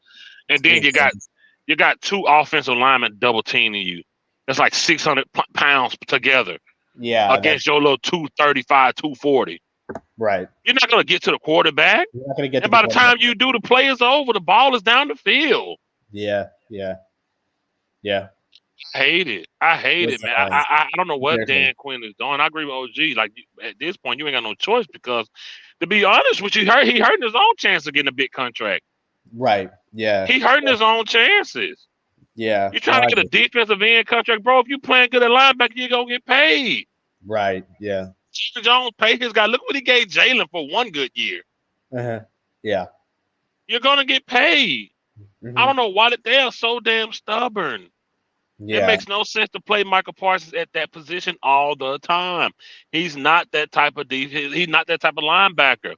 And then you got two offensive linemen double teaming you. That's like 600 pounds together against your little 235, 240.
Right.
You're not gonna get to the quarterback.
You're not gonna get.
And by the time you do, the play is over. The ball is down the field.
Yeah.
I hate it. I hate it, man. I don't know what Dan Quinn is doing. I agree with OG. Like at this point, you ain't got no choice because, to be honest with you, he hurting his own chance of getting a big contract.
Right. Yeah.
He hurting his own chances.
Yeah.
You're trying to get a defensive end contract, bro. If you playing good at linebacker, you're gonna get paid.
Right. Yeah.
Stephen Jones paid his guy. Look what he gave Jalen for one good year.
Yeah.
You're gonna get paid. I don't know why they are so damn stubborn.
Yeah.
It makes no sense to play Michael Parsons at that position all the time. He's not that type of defense. He's not that type of linebacker.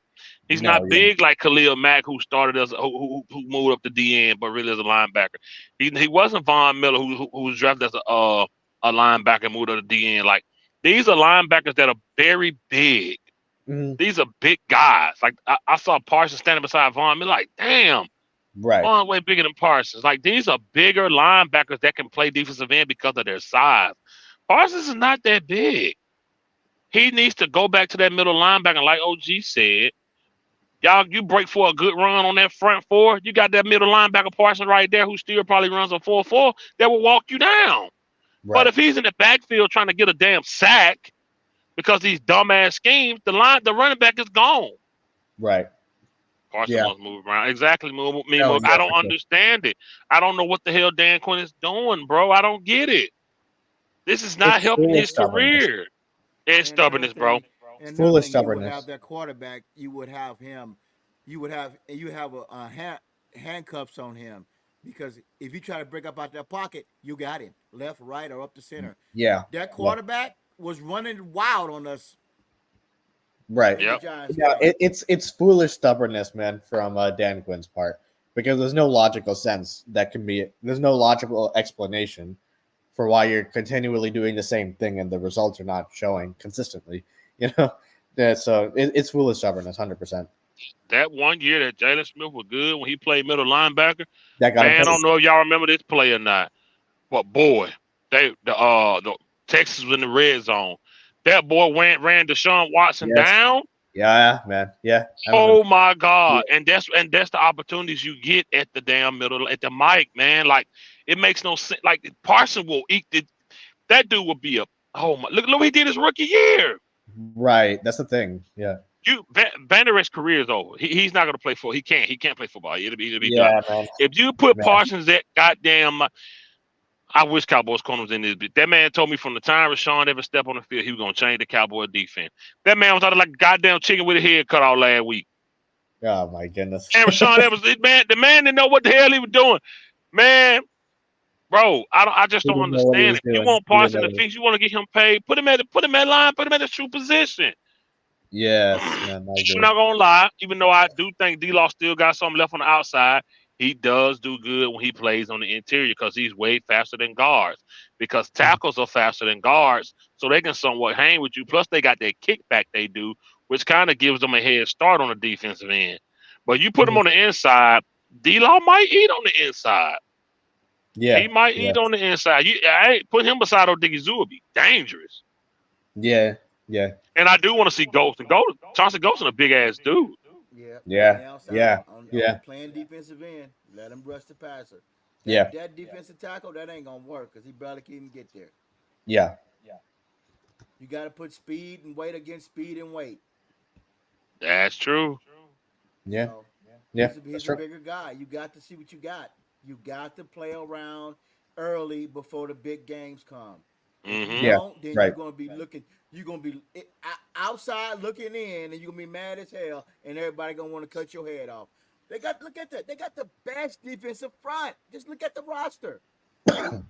He's not big like Khalil Mack, who started as who moved up to DN, but really as a linebacker. He wasn't Von Miller, who was drafted as a linebacker, moved up to DN. Like these are linebackers that are very big. These are big guys. Like I saw Parsons standing beside Von Miller, like damn.
Right.
Von way bigger than Parsons. Like these are bigger linebackers that can play defensive end because of their size. Parsons is not that big. He needs to go back to that middle linebacker, like OG said. Y'all, you break for a good run on that front four. You got that middle linebacker Parsons right there, who still probably runs a 4.4. That will walk you down. Right. But if he's in the backfield trying to get a damn sack because these dumbass schemes, the running back is gone.
Right.
Parsons must move around. Exactly. I don't understand it. I don't know what the hell Dan Quinn is doing, bro. I don't get it. This is not helping his career. It's stubbornness, bro.
And
foolish stubbornness.
You would have that quarterback. You would have him. You have handcuffs on him because if you try to break up out that pocket, you got him left, right, or up the center.
Yeah.
That quarterback was running wild on us.
Right. Yep. Yeah. It's foolish stubbornness, man, from Dan Quinn's part, because there's no logical sense that can be. There's no logical explanation for why you're continually doing the same thing and the results are not showing consistently. You know, so it's foolish stubbornness, 100%.
That one year that Jalen Smith was good when he played middle linebacker.
Man,
I don't know if y'all remember this play or not, but boy, the Texas was in the red zone. That boy ran Deshaun Watson down.
Yeah, man. Yeah.
Oh my God. Yeah. And that's the opportunities you get at the damn middle, at the mic, man. Like it makes no sense. Like Parsons will eat it. That dude will be look what he did his rookie year.
Right. That's the thing. Yeah.
Van Der Esch's career is over. He's not gonna play football. He can't play football. It'll be done. Man. If you put Parsons at goddamn, I wish Cowboys corner was in this bit. That man told me from the time Rashawn ever stepped on the field, he was gonna change the Cowboys defense. That man was out like a goddamn chicken with his head cut off last week.
Oh my goodness.
And Rashawn Evans, the man didn't know what the hell he was doing. Man, bro, I just don't understand it. You want Parsons to fix, you want to get him paid, put him at line, put him at the true position.
Yes, man.
I'm not gonna lie, even though I do think D-Law still got something left on the outside, he does do good when he plays on the interior because he's way faster than guards. Because tackles are faster than guards, so they can somewhat hang with you. Plus, they got that kickback they do, which kind of gives them a head start on the defensive end. But you put them on the inside, D-Law might eat on the inside.
Yeah,
he might eat on the inside. Put him beside Odigizua would be dangerous.
Yeah.
And I do want to see Ghost. And Chauncey Ghost is a big ass dude.
Yeah.
Playing defensive end, let him rush the passer. That defensive tackle, that ain't gonna work because he barely can even get there.
Yeah.
You got to put speed and weight against speed and weight.
That's true.
Yeah,
So
yeah,
he's
that's
a
true.
bigger guy. You got to see what you got. You got to play around early before the big games come. If you
Mm-hmm.
Yeah,
don't, then you're
right.
gonna be looking. You're gonna be outside looking in, and you're gonna be mad as hell, and everybody gonna want to cut your head off. They got look at that. They got the best defensive front. Just look at the roster.
But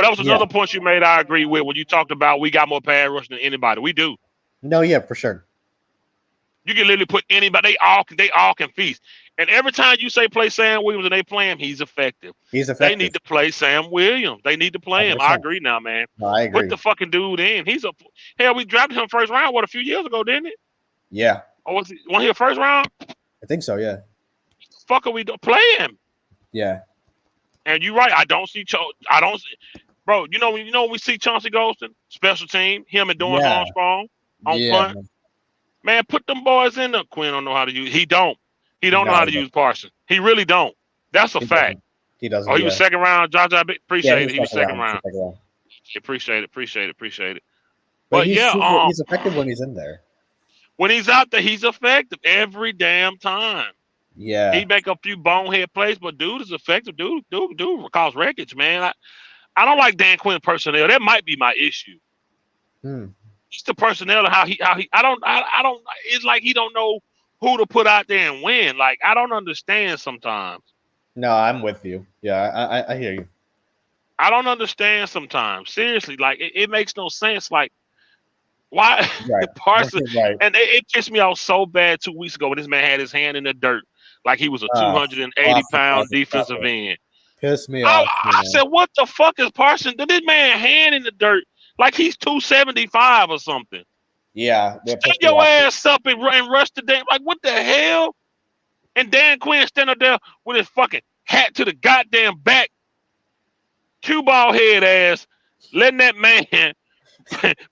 that was
Yeah,
another point you made. I agree with when you talked about we got more pass rush than anybody. We do.
no, yeah, for sure.
You can literally put anybody. They all can feast. And every time you say play Sam Williams and they play him, he's effective.
He's
They need
effective.
to play Sam Williams. They need to play him. I
100%.
agree now, man.
No, I
Put
agree.
the fucking dude in. He's a hell. We drafted him first round. What, a few years ago, didn't it?
Yeah,
Or was he a first round?
I think so. Yeah,
Fuck are we do? Play him.
yeah,
And you're right. I don't see. I don't. Bro, when we see Chauncey Golston, special team, him and Dorrance
yeah,
Armstrong on
yeah.
punt. Man, put them boys in there. Quinn don't know how to use. He don't. He don't know
No,
how to use Parsons. He really don't. That's a
he
fact.
doesn't. He doesn't.
Oh, he was
Yeah,
second round. Josh, I
yeah,
appreciate it.
he's
He was second round.
Second round.
Appreciate it.
But
But yeah,
he's effective when he's in there.
when he's out there, he's effective every damn time.
Yeah,
He make a few bonehead plays, but dude is effective. Dude cause wreckage, man. I don't like Dan Quinn personnel. That might be my issue. Just the personnel and how he. I don't. It's like he don't know who to put out there and win. Like I don't understand sometimes.
No, I'm with you. Yeah, I hear you.
I don't understand sometimes. Seriously, like it makes no sense. Like why
Right.
Parsons
Right.
and it pissed me off so bad 2 weeks ago when this man had his hand in the dirt like he was a 280-pound defensive end.
Pissed me off.
I said, what the fuck is Parsons? Did this man hand in the dirt like he's 275 or something?
Yeah.
Stand your ass up and rush the damn. Like, what the hell? And Dan Quinn standing there with his fucking hat to the goddamn back, cue ball head ass, letting that man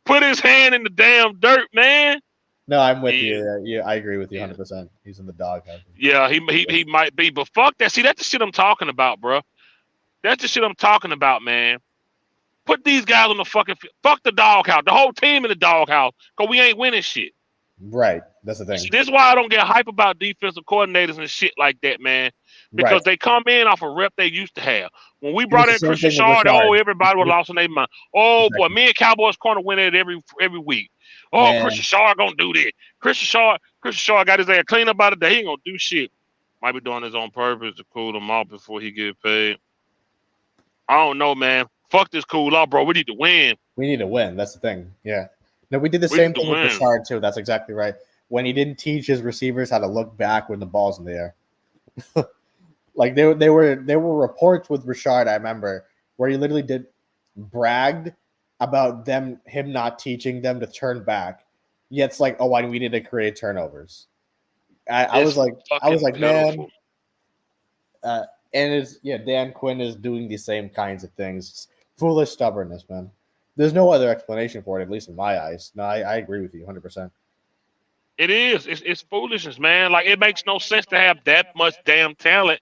put his hand in the damn dirt, man.
No, I'm with you. Yeah, I agree with you 100%. He's in the doghouse.
Yeah, he might be, but fuck that. See, that's the shit I'm talking about, bro. That's the shit I'm talking about, man. Put these guys on the fucking fuck the doghouse, the whole team in the doghouse, because we ain't winning shit.
Right. That's the thing.
See, this is why I don't get hype about defensive coordinators and shit like that, man. Because they come in off a rep they used to have. When we brought in Christian Shaw, everybody was lost in their mind. Oh, boy, me and Cowboys corner win it every week. Oh, man. Christian Shaw gonna do this. Christian Shaw got his ass clean up out of there. He ain't gonna do shit. Might be doing this on purpose to cool him off before he get paid. I don't know, man. Fuck this cool off, bro. We need to win.
We need to win. That's the thing. Yeah. No, we did the same thing with Richard too. That's exactly right. When he didn't teach his receivers how to look back when the ball's in the air. Like there were reports with Richard, I remember, where he literally bragged about him not teaching them to turn back. Yet it's like, oh, we need to create turnovers. I was like, man. And Dan Quinn is doing the same kinds of things. It's foolish stubbornness, man. There's no other explanation for it, at least in my eyes. No, I agree with you 100%.
It is. It's foolishness, man. Like, it makes no sense to have that much damn talent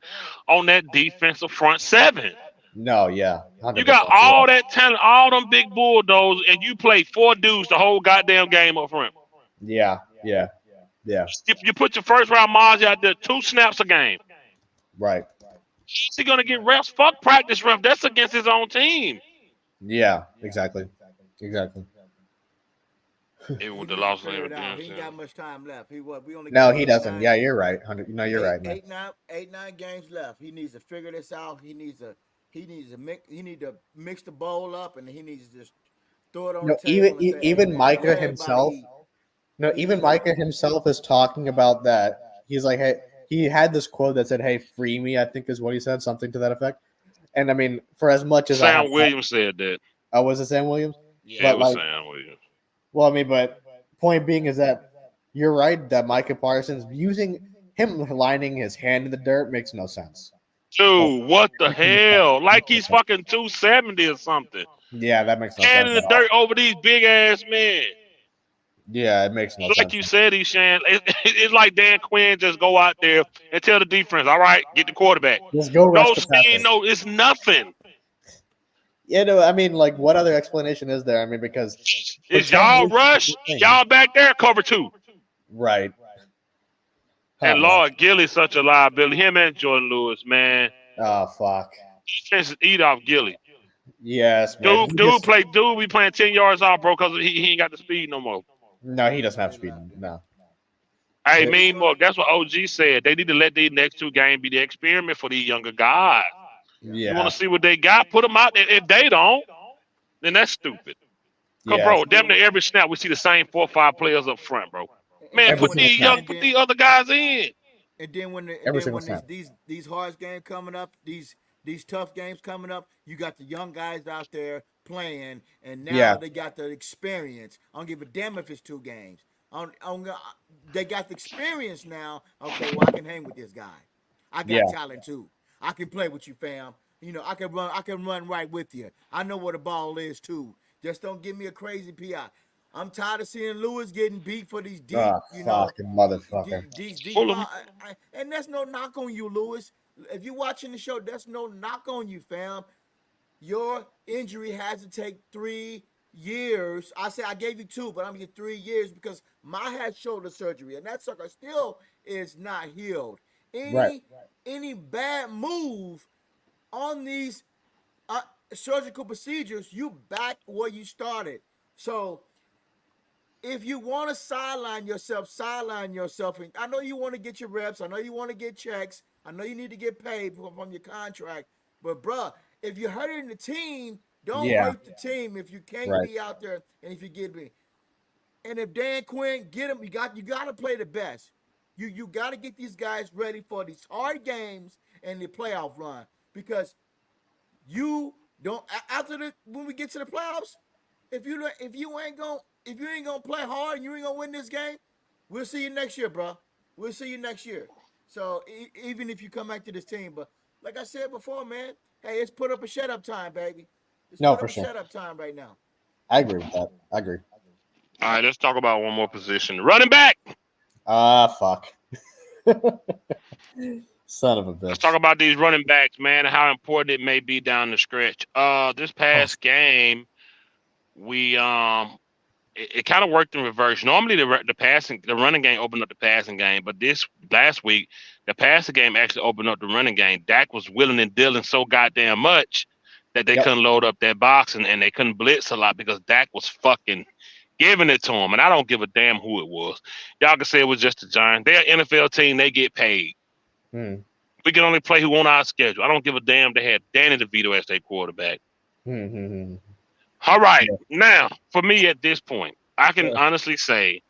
on that defensive front seven.
No, yeah.
You got all that talent, all them big bulldogs, and you play 4 dudes the whole goddamn game up front.
Yeah.
If you put your first round Mars out there, 2 snaps a game.
Right.
Is he going to get reps? Fuck practice rep. That's against his own team.
Yeah, exactly.
Even with the loss of
he ain't got much time left. We only
he doesn't. Yeah, you're right. No, you're right, man.
8-9 games left. He needs to figure this out. He needs to mix the bowl up, and he needs to just throw it on the table.
Even Micah himself. No, even Micah himself is talking about that. He's like, hey, he had this quote that said, "Hey, free me," I think is what he said, something to that effect. And I mean, for as much as
Sam Williams said that.
Oh, was it Sam Williams?
Yeah, it was Sam Williams.
Well, I mean, but point being is that you're right that Micah Parsons using him lining his hand in the dirt makes no sense.
Dude, what the hell? Like he's fucking 270 or something.
Yeah, that makes no sense.
Hand in the dirt over these big ass men.
Yeah, it makes no sense.
Like you said, Eshan, it's like Dan Quinn just go out there and tell the defense, all right, get the quarterback.
Just go
no scheme, no, it's nothing.
Yeah, no, I mean, like, what other explanation is there? I mean, because
Is y'all rush? Y'all back there cover 2.
Right.
And Lord Gilly's such a liability. Him and Jordan Lewis, man.
Oh fuck.
Defense eat off Gilly.
Yes, man.
Dude be playing 10 yards off, bro, because he ain't got the speed no more.
No, he doesn't have speed. No.
Hey, mean more. That's what OG said. They need to let these next 2 games be the experiment for these younger guys.
Yeah.
You want to see what they got? Put them out there. If they don't, then that's stupid. Cause bro, damn near every snap we see the same 4 or 5 players up front, bro. Man, put these other guys in.
And then when these hard games coming up, these tough games coming up, you got the young guys out there playing, and now they got the experience. I don't give a damn if it's 2 games. They got the experience now. Okay, well I can hang with this guy. I got talent too. I can play with you, fam. You know, I can run right with you. I know where the ball is too. Just don't give me a crazy PI. I'm tired of seeing Lewis getting beat for these deep,
fucking motherfucker.
These deep and that's no knock on you, Lewis. If you're watching the show, that's no knock on you, fam. Your injury has to take 3 years. I say I gave you 2, but I'm gonna get 3 years because my had shoulder surgery, and that sucker still is not healed. Any bad move on these surgical procedures, you back where you started. So if you want to sideline yourself. And I know you want to get your reps. I know you want to get checks. I know you need to get paid from your contract. But, bruh, if you're hurting the team, don't hurt the team if you can't be out there and if you get me. And if Dan Quinn, get him, you got to play the best. You got to get these guys ready for these hard games and the playoff run because you don't when we get to the playoffs, if you ain't gonna play hard and you ain't gonna win this game, we'll see you next year, bro. We'll see you next year. So even if you come back to this team, but like I said before, man, hey, it's put up a shut up time, baby. Shut up time right now.
I agree with that. I agree.
All right, let's talk about one more position. Running back.
Fuck. Son of a bitch.
Let's talk about these running backs, man, and how important it may be down the stretch. This past game, we it kind of worked in reverse. Normally, the running game opened up the passing game, but this last week, the passing game actually opened up the running game. Dak was willing and dealing so goddamn much that they couldn't load up that box and they couldn't blitz a lot because Dak was fucking giving it to him, and I don't give a damn who it was. Y'all can say it was just the Giants. They're an NFL team. They get paid. We can only play who on our schedule. I don't give a damn. They had Danny DeVito as their quarterback. All right. Now, for me at this point, I can honestly say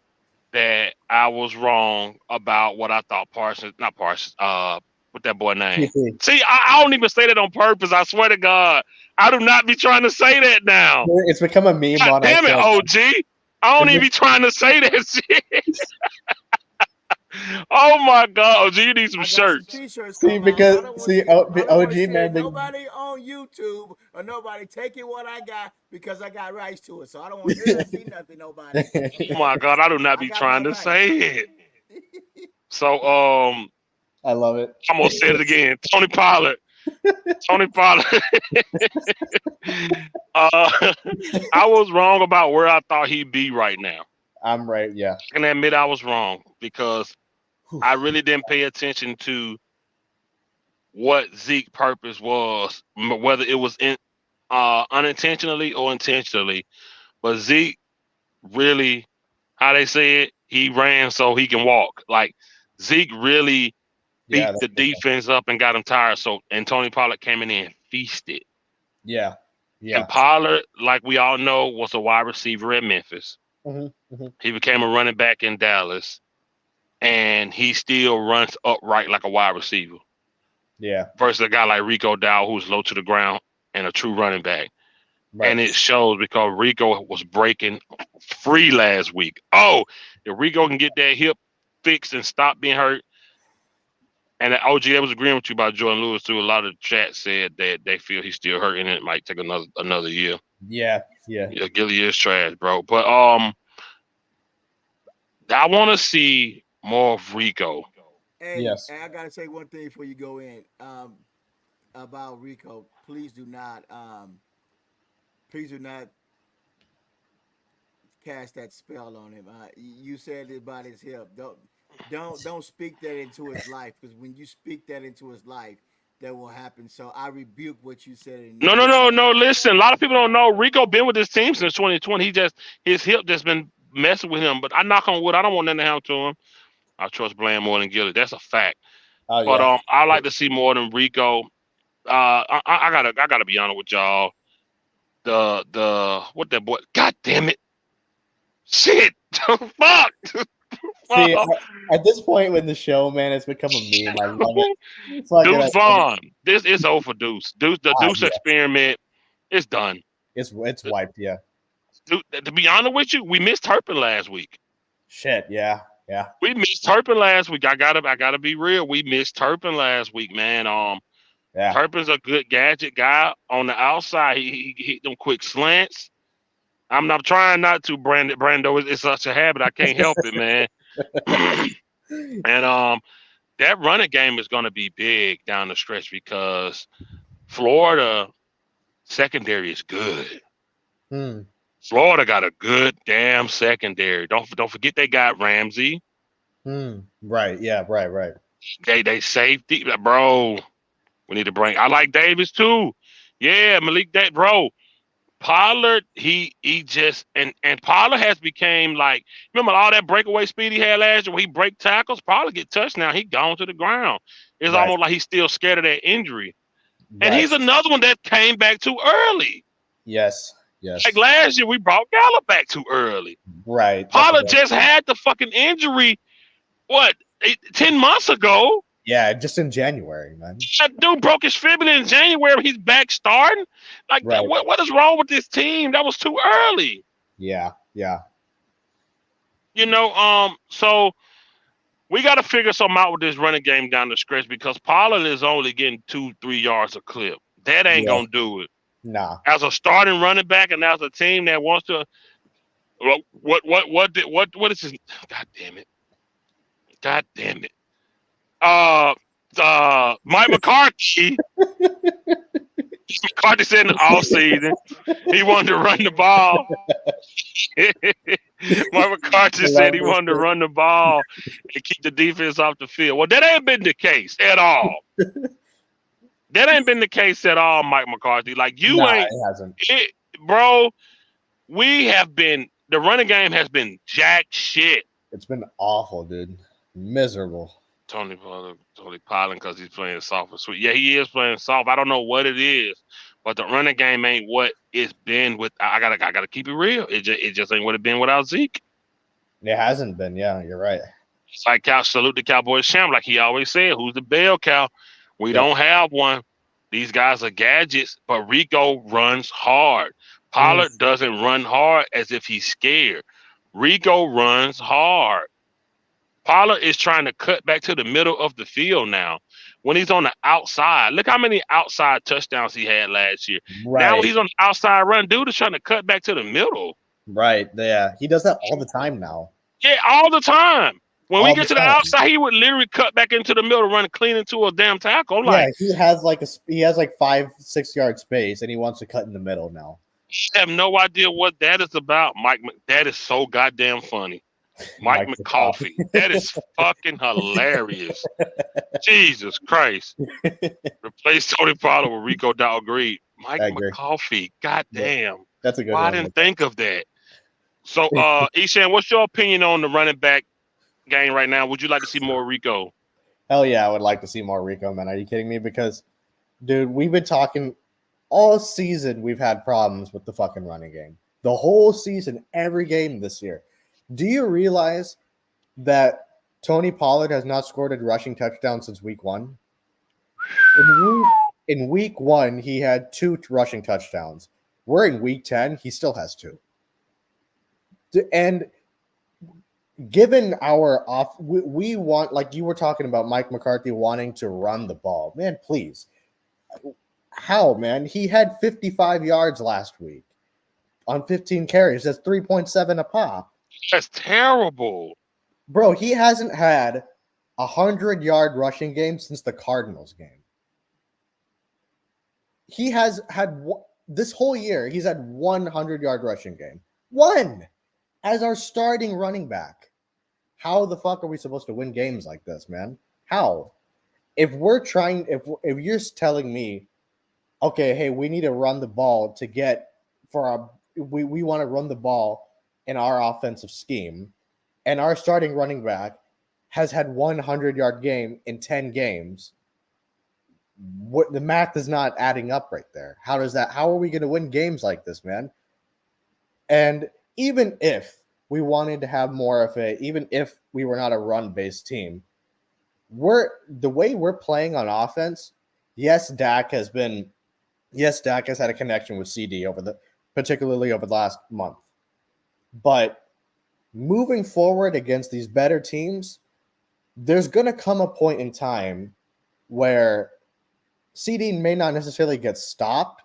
that I was wrong about what I thought what that boy name. See, I don't even say that on purpose. I swear to God. I do not be trying to say that now.
It's become a meme.
God damn it, OG. I don't even be trying to say that shit. Oh my God, OG, you need some shirts.
Some t-shirts
OG man.
Nobody on YouTube or nobody taking what I got because I got rights to it. So I don't want to see nothing, nobody.
Oh my God, I do not be trying to say it. So
I love it.
I'm gonna say it again. Tony Pollard. I was wrong about where I thought he'd be right now.
I'm right, yeah.
I can admit I was wrong because I really didn't pay attention to what Zeke's purpose was, whether it was unintentionally or intentionally. But Zeke really, how they say it, he ran so he can walk. Like Zeke really beat the defense up and got him tired. So and Tony Pollard came in and feasted.
Yeah.
And Pollard, like we all know, was a wide receiver at Memphis. He became a running back in Dallas, and he still runs upright like a wide receiver.
Yeah.
Versus a guy like Rico Dowd, who's low to the ground and a true running back. Right. And it shows because Rico was breaking free last week. Oh, if Rico can get that hip fixed and stop being hurt. And OG, I was agreeing with you about Jordan Lewis too. A lot of the chat said that they feel he's still hurt and it might take another year.
Yeah.
Gilly is trash, bro. But I want to see more of Rico.
Hey, yes. And I gotta say one thing before you go in about Rico. Please do not cast that spell on him. You said it about his hip. Don't speak that into his life, because when you speak that into his life, that will happen. So I rebuke what you said. In
No, no, no, no. Listen, a lot of people don't know Rico been with this team since 2020. His hip just been messing with him. But I knock on wood. I don't want nothing to happen to him. I trust Bland more than Gilly. That's a fact.
Oh
But
yeah.
I like to see more than Rico. I gotta be honest with y'all. The what that boy? God damn it! Shit! Fuck!
See, at this point in the show, man, it's become a meme. I love it.
Deuce Vaughn. This is over for Deuce. The Deuce experiment is done.
It's wiped. Yeah.
To be honest with you, we missed Turpin last week.
Shit. Yeah. Yeah.
We missed Turpin last week. I gotta be real. We missed Turpin last week, man.
Yeah.
Turpin's a good gadget guy on the outside. He hit them quick slants. I'm trying not to, Brando. It's such a habit. I can't help it, man. And that running game is going to be big down the stretch because Florida secondary is good. Florida got a good damn secondary. Don't forget they got Ramsey.
Right. Yeah. Right.
They safety, bro. We need to bring. I like Davis too. Yeah, Malik. That bro. Pollard, he just and Pollard has became like, remember all that breakaway speed he had last year where he break tackles? Pollard get touched now. He gone to the ground. It's almost like he's still scared of that injury. And he's another one that came back too early.
Yes.
Like last year we brought Gallup back too early.
Right.
Pollard just had the fucking injury, 10 months ago?
Yeah, just in January, man.
That dude broke his fibula in January. He's back starting. Like, what is wrong with this team? That was too early.
Yeah.
So we got to figure something out with this running game down the stretch because Pollard is only getting 2-3 yards a clip. That ain't gonna do it.
Nah.
As a starting running back and as a team that wants to, what is his? God damn it. Mike McCarthy. McCarthy said in the offseason he wanted to run the ball. Mike McCarthy said he wanted to run the ball and keep the defense off the field. Well, that ain't been the case at all. That ain't been the case at all, Mike McCarthy. Like it hasn't. Bro, the running game has been jack shit.
It's been awful, dude. Miserable.
Tony Pollard because he's playing soft and sweet. Yeah, he is playing soft. I don't know what it is, but the running game ain't what it's been with. I gotta keep it real. It just ain't what it been without Zeke.
It hasn't been. Yeah, you're right.
It's like salute the Cowboys champ, like he always said. Who's the bell cow? We don't have one. These guys are gadgets, but Rico runs hard. Pollard doesn't run hard as if he's scared. Rico runs hard. Pollard is trying to cut back to the middle of the field now. When he's on the outside, look how many outside touchdowns he had last year. Right. Now when he's on the outside run, dude is trying to cut back to the middle.
Right. Yeah. He does that all the time now.
Yeah, all the time. When we get to the outside, he would literally cut back into the middle, run clean into a damn tackle.
He has like 5-6 yard space, and he wants to cut in the middle now.
I have no idea what that is about, Mike. That is so goddamn funny. Mike McCarthy. That is fucking hilarious. Jesus Christ. Replace Tony Pollard with Rico Dowgreed. Mike McCarthy. Goddamn.
That's a good one.
I didn't think of that. So, Ishan, what's your opinion on the running back game right now? Would you like to see more Rico?
Hell yeah, I would like to see more Rico, man. Are you kidding me? Because, dude, we've been talking all season. We've had problems with the fucking running game. The whole season, every game this year. Do you realize that Tony Pollard has not scored a rushing touchdown since week 1? In week 1, he had 2 rushing touchdowns. We're in week 10, he still has 2. And given our we want, like you were talking about Mike McCarthy wanting to run the ball. Man, please. How, man? He had 55 yards last week on 15 carries. That's 3.7 a pop.
That's terrible.
Bro, he hasn't had a 100-yard rushing game since the Cardinals game. He has had this whole year, he's had 100-yard rushing game. One. as our starting running back. How the fuck are we supposed to win games like this, man? How? If you're telling me, okay, hey, we need to run the ball to get for our we want to run the ball in our offensive scheme, and our starting running back has had 100-yard game in 10 games. What the math is not adding up right there. How are we going to win games like this, man? And even if we wanted to have more of even if we were not a run-based team, the way we're playing on offense. Yes, Dak has had a connection with CD particularly over the last month. But moving forward against these better teams, there's going to come a point in time where CD may not necessarily get stopped,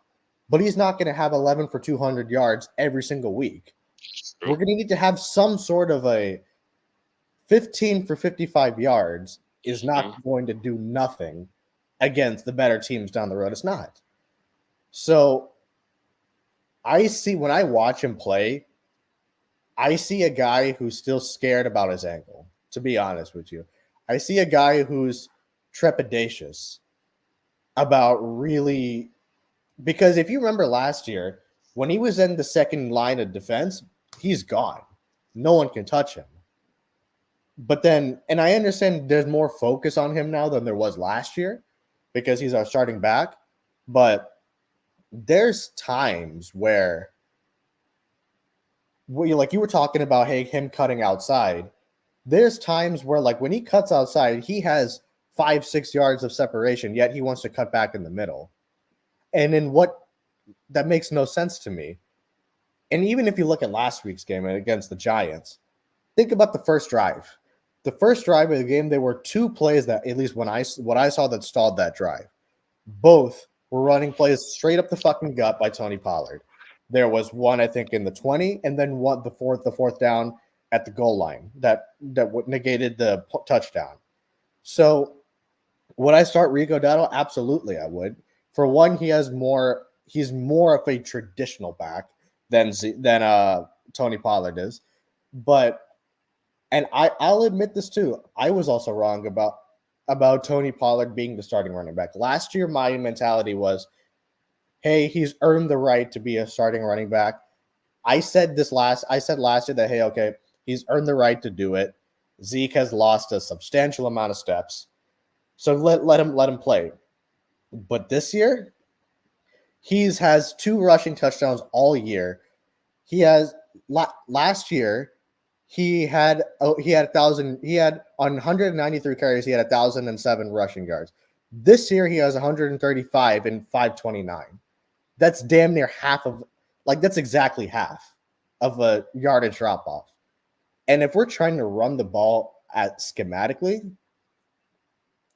but he's not going to have 11 for 200 yards every single week. We're going to need to have some sort of a 15 for 55 yards is not going to do nothing against the better teams down the road. It's not. So when I watch him play, I see a guy who's still scared about his ankle, to be honest with you. I see a guy who's trepidatious about really, because if you remember last year, when he was in the second line of defense, he's gone. No one can touch him. But then, and I understand there's more focus on him now than there was last year because he's our starting back. But there's times where, like you were talking about, hey, him cutting outside. There's times where, like, when he cuts outside, he has 5-6 yards of separation, yet he wants to cut back in the middle. And in that makes no sense to me. And even if you look at last week's game against the Giants, think about the first drive. The first drive of the game, there were two plays that, at least what I saw, that stalled that drive. Both were running plays straight up the fucking gut by Tony Pollard. There was one, I think, in the 20, and then the fourth down at the goal line that negated the touchdown. So would I start Rico Dowdle? Absolutely, I would. For one, he's more of a traditional back than Tony Pollard is. And I'll admit this too. I was also wrong about Tony Pollard being the starting running back. Last year, my mentality was, hey, he's earned the right to be a starting running back. I said last year that, hey, okay, he's earned the right to do it. Zeke has lost a substantial amount of steps. So let him play. But this year, he has 2 rushing touchdowns all year. He has last year, he had 1,000. He had on 193 carries, he had 1,007 rushing yards. This year, he has 135 and 529. That's damn near half of, that's exactly half of a yardage drop off. And if we're trying to run the ball schematically,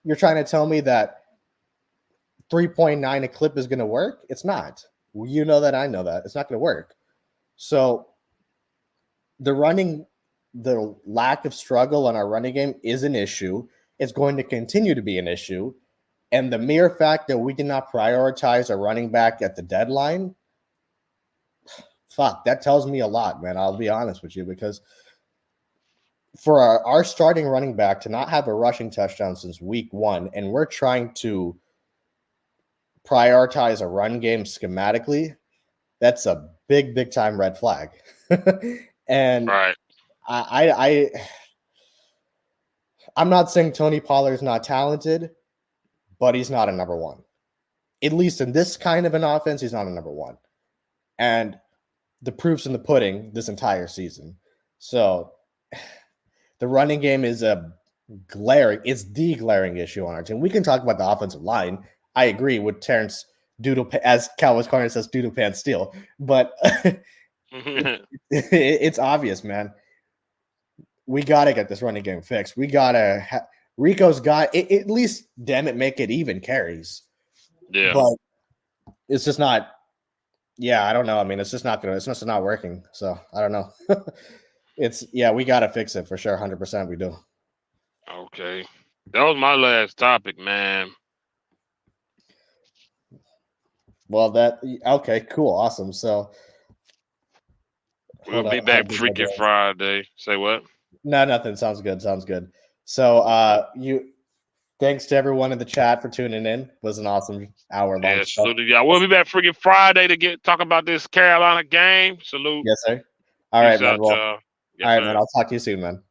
you're trying to tell me that 3.9 a clip is going to work? It's not. You know that, I know that. It's not going to work. So the lack of struggle on our running game is an issue. It's going to continue to be an issue. And the mere fact that we did not prioritize a running back at the deadline, that tells me a lot, man. I'll be honest with you, because for our starting running back to not have a rushing touchdown since week 1, and we're trying to prioritize a run game schematically, that's a big time red flag. And
right.
I'm not saying Tony Pollard's not talented, but he's not a number 1. At least in this kind of an offense, he's not a number 1. And the proof's in the pudding this entire season. So the running game is the glaring issue on our team. We can talk about the offensive line. I agree with Terrence Doodle, as Cowboys Corner says, Doodle Pants Steel. But it's obvious, man. We got to get this running game fixed. We got to Rico's got at least, damn it, make it even carries.
Yeah.
But it's just not. Yeah, I don't know. I mean, it's just not working. So I don't know. We got to fix it for sure. 100% we do.
Okay. That was my last topic, man.
Well, okay, cool. Awesome. So
We'll be back freaking Friday. Say what?
No, nothing. Sounds good. So thanks to everyone in the chat for tuning in. It was an awesome hour long.
Yeah, salute. Yeah, we'll be back freaking Friday to talk about this Carolina game. Salute.
Yes, sir. All right, man.
Out,
Well,
yes,
all right,
sir.
man. I'll talk to you soon, man.